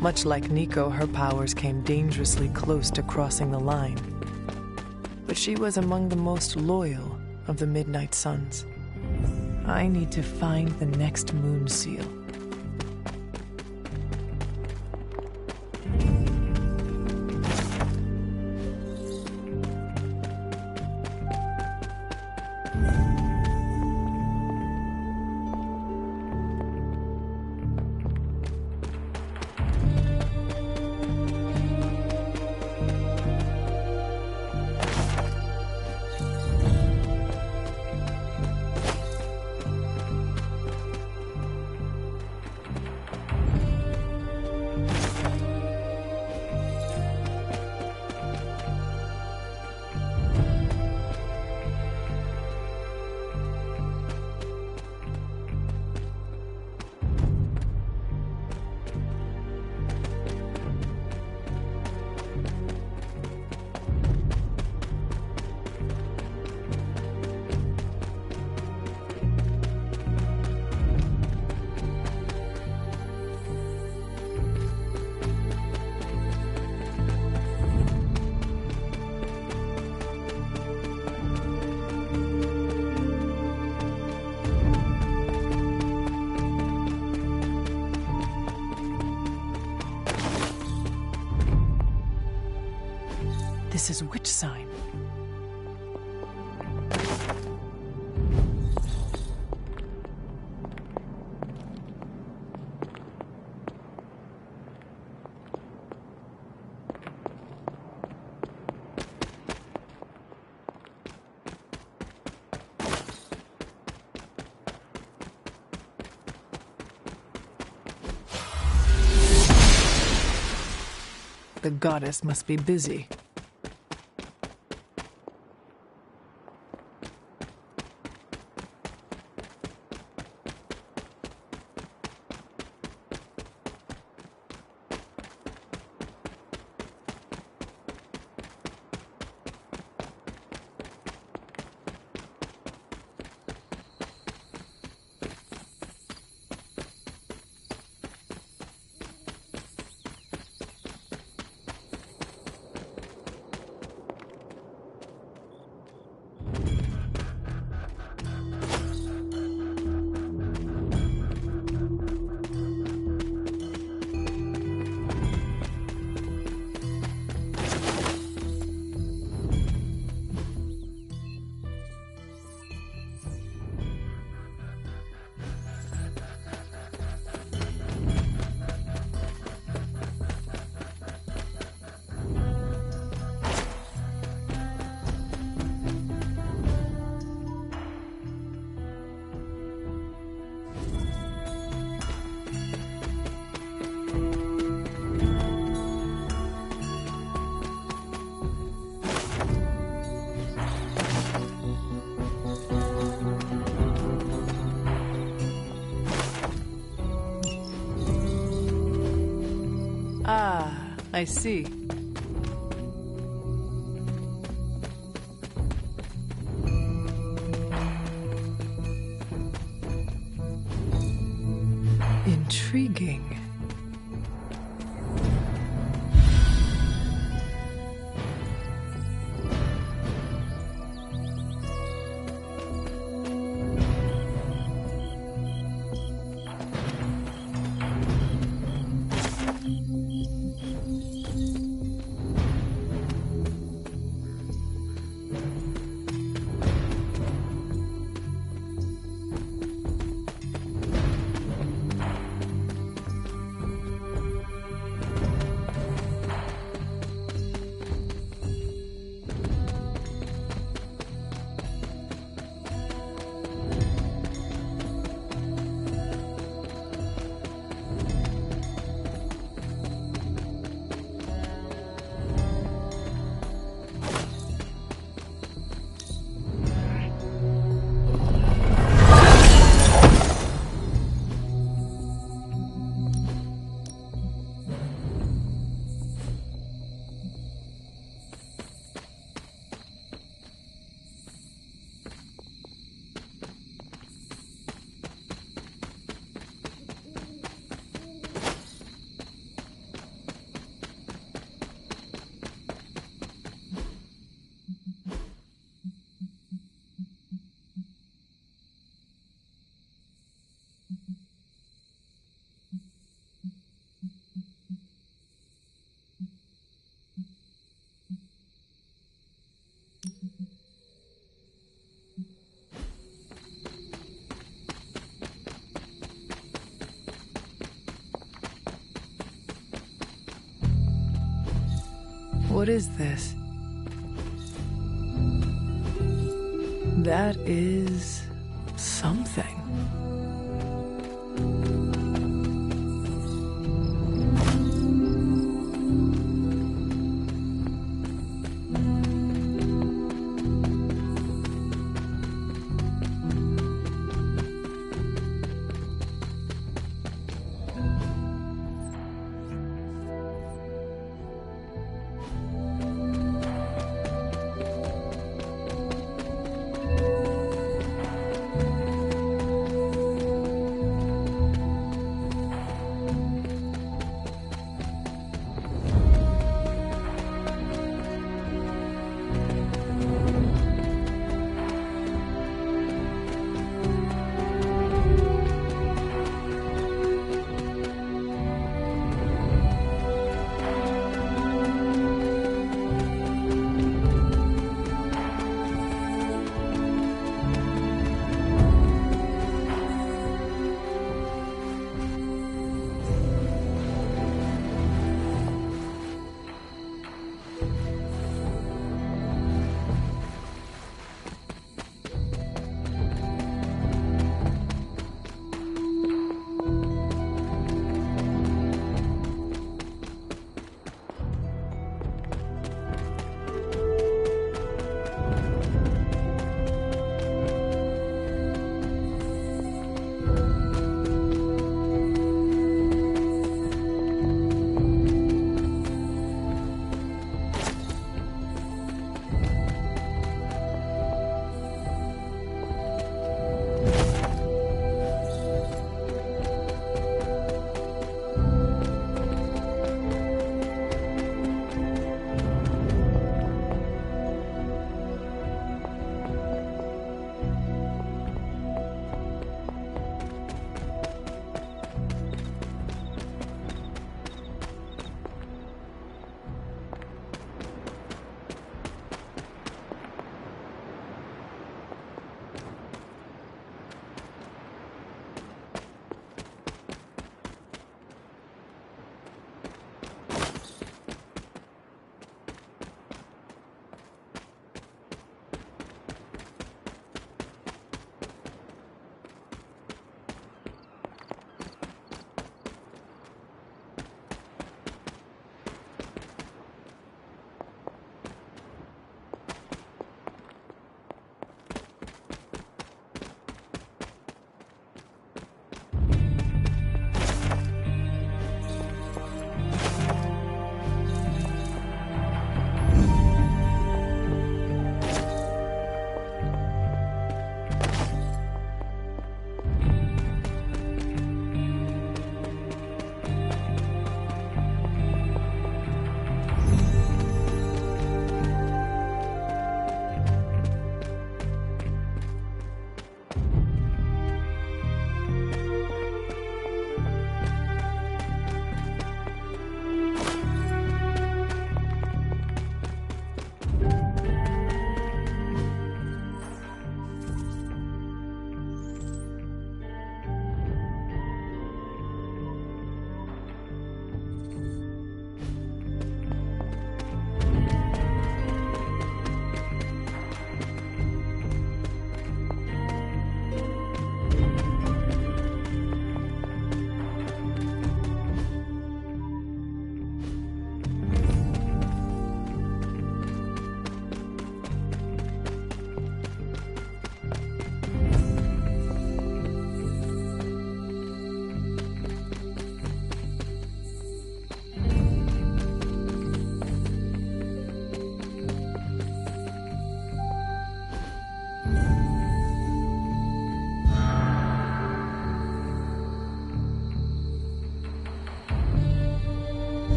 Much like Nico, her powers came dangerously close to crossing the line. But she was among the most loyal of the Midnight Suns. I need to find the next moon seal. This is which sign? The goddess must be busy. I see. Intriguing. What is this? That is something.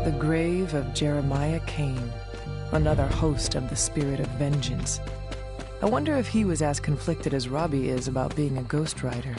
The grave of Jeremiah Kane, another host of the Spirit of Vengeance. I wonder if he was as conflicted as Robbie is about being a Ghost Rider.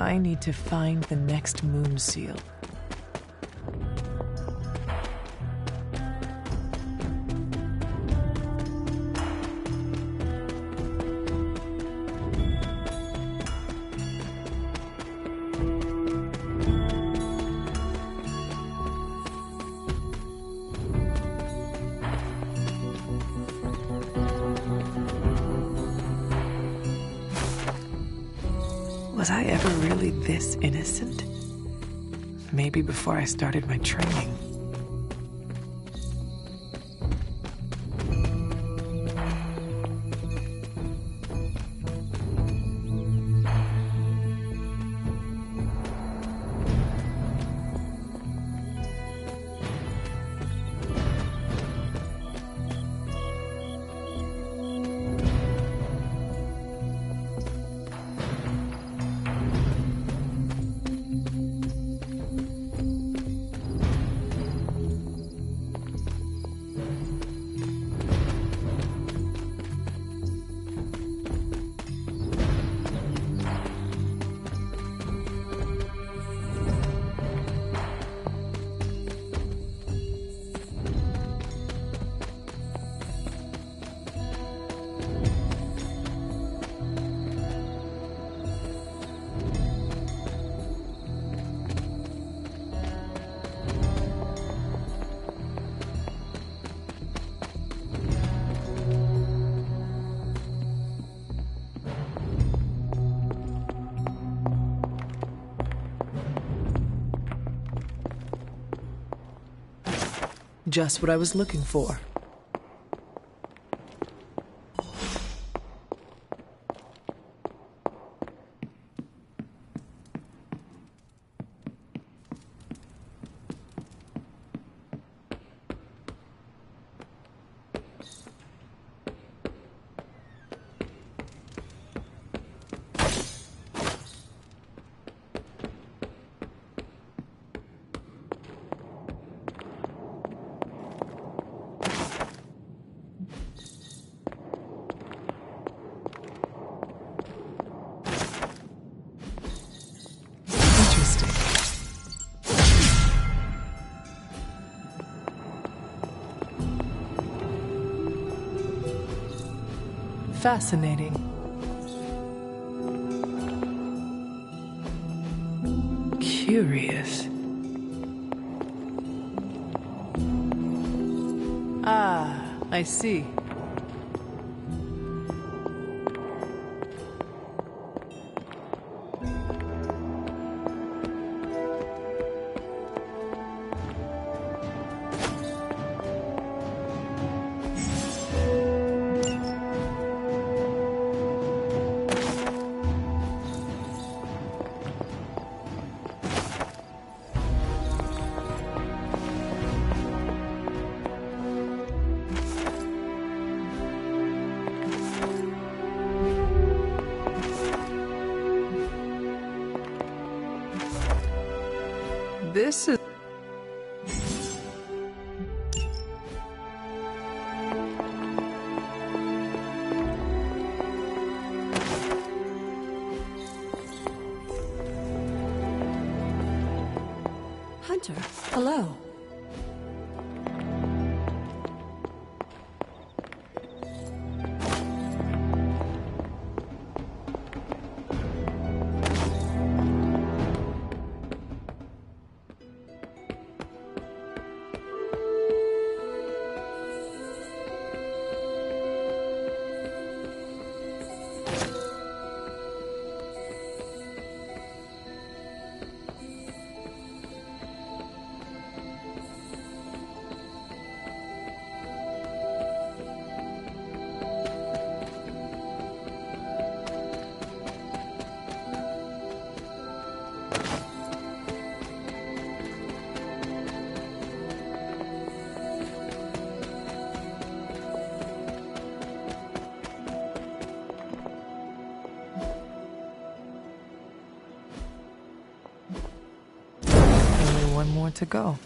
I need to find the next moon seal. Was I ever really this innocent? Maybe before I started my training. Just what I was looking for. Fascinating. Curious. Ah, I see. This is... Hunter, hello. One more to go.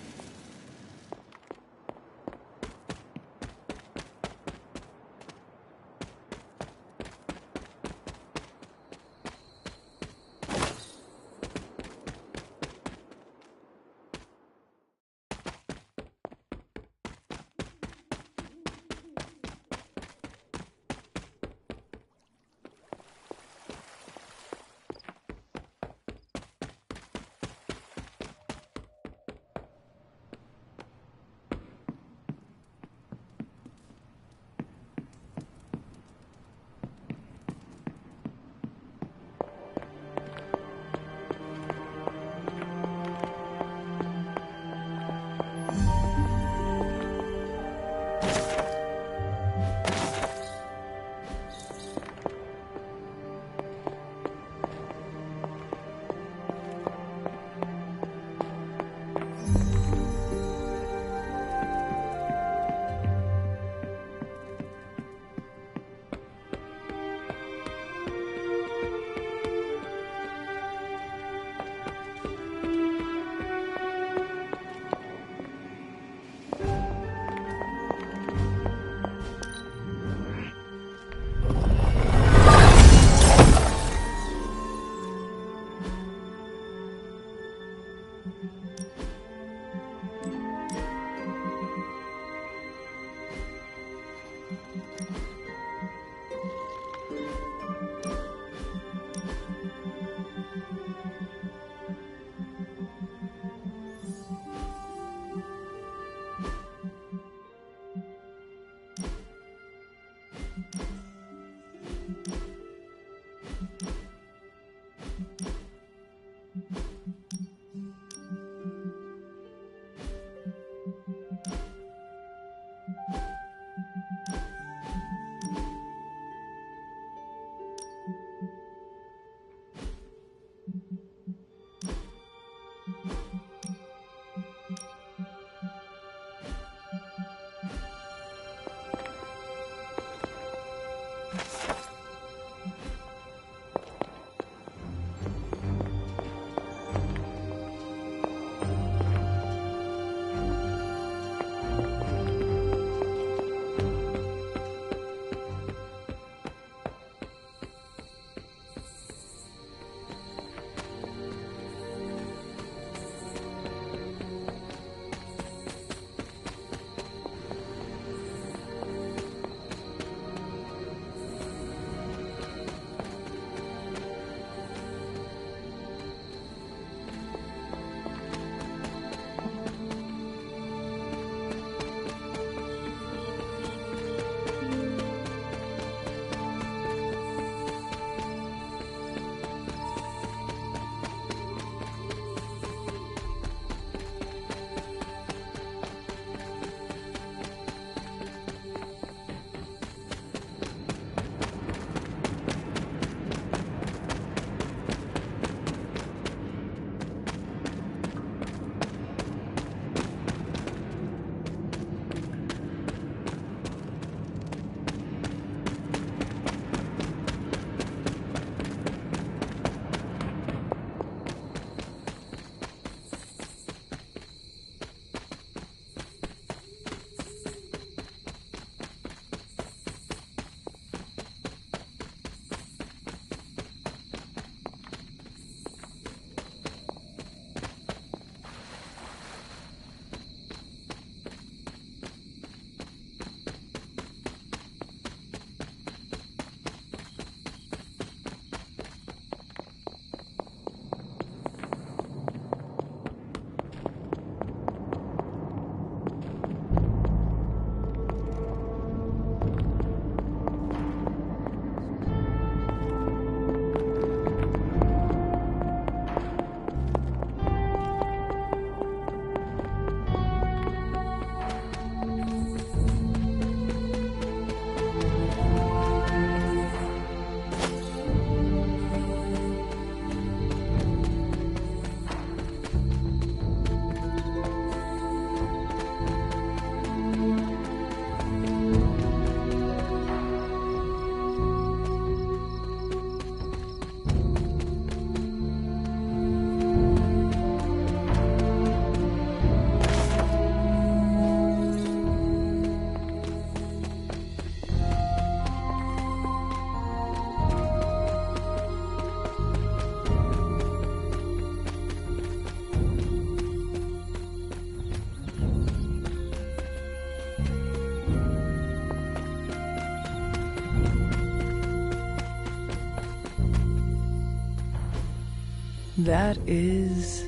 That is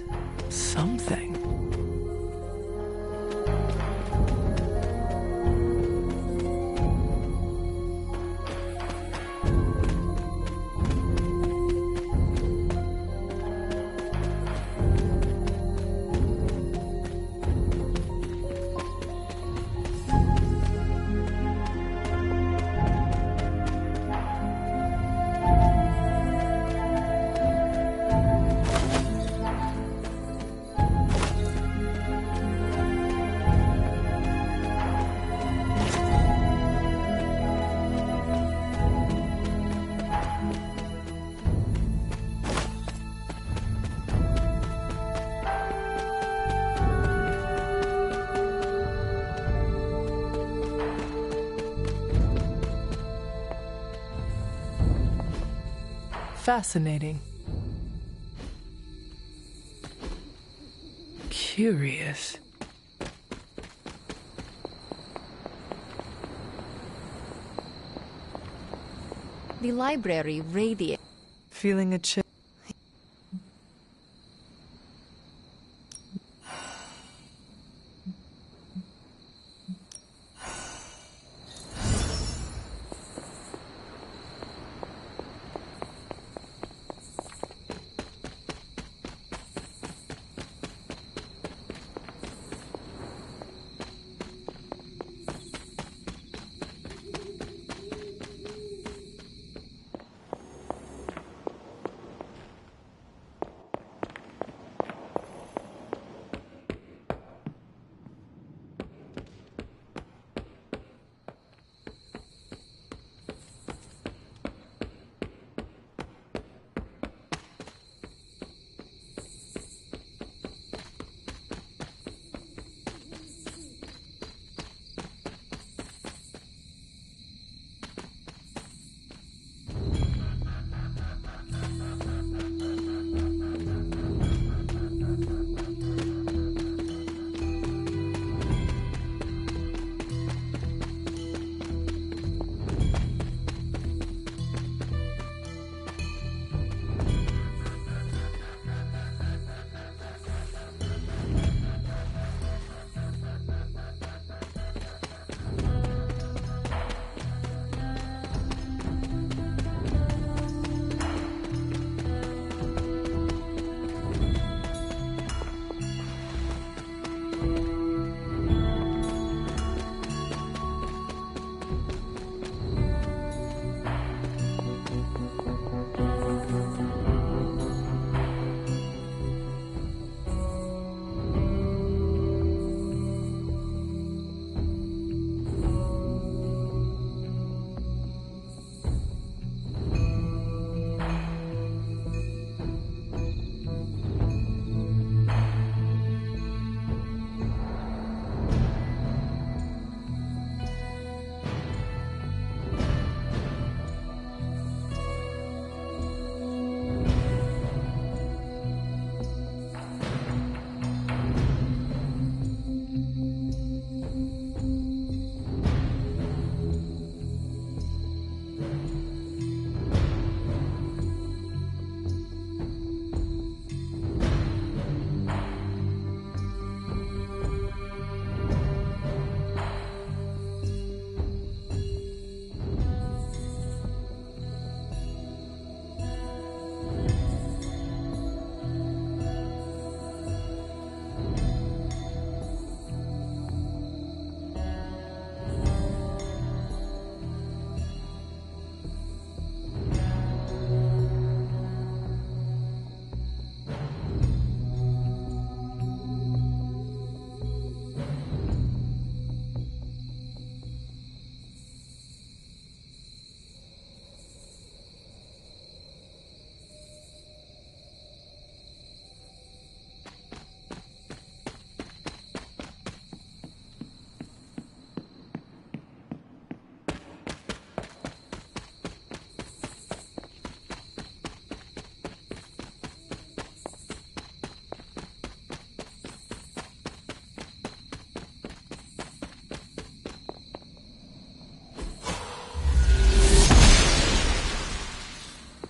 something. Fascinating. Curious. The library radiates. Feeling a chill.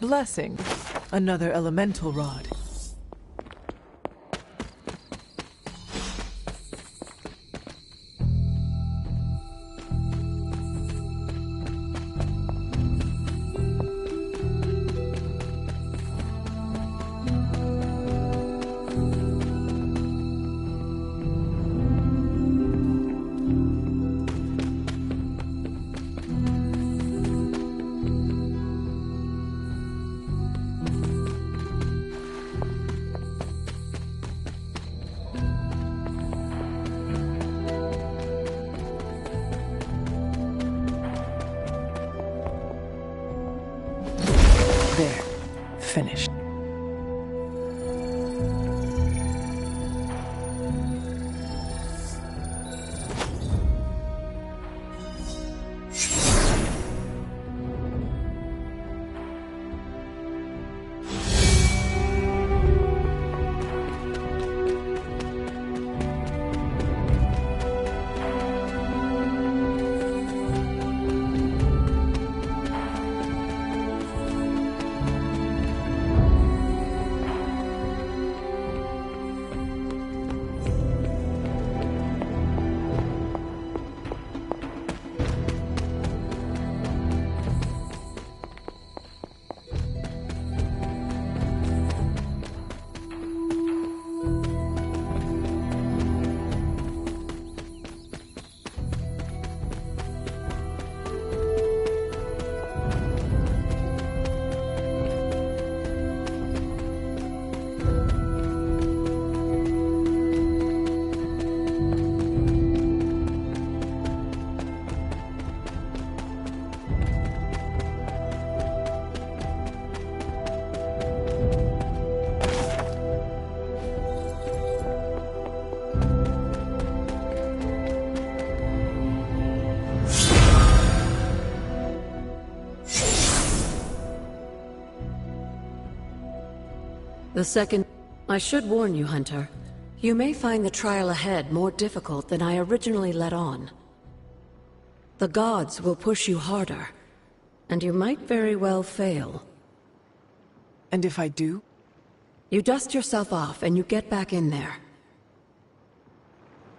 Blessing. Another elemental rod. There. Finished. The second... I should warn you, Hunter. You may find the trial ahead more difficult than I originally let on. The gods will push you harder, and you might very well fail. And if I do? You dust yourself off and you get back in there.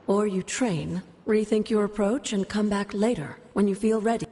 Or you train, rethink your approach, and come back later, when you feel ready.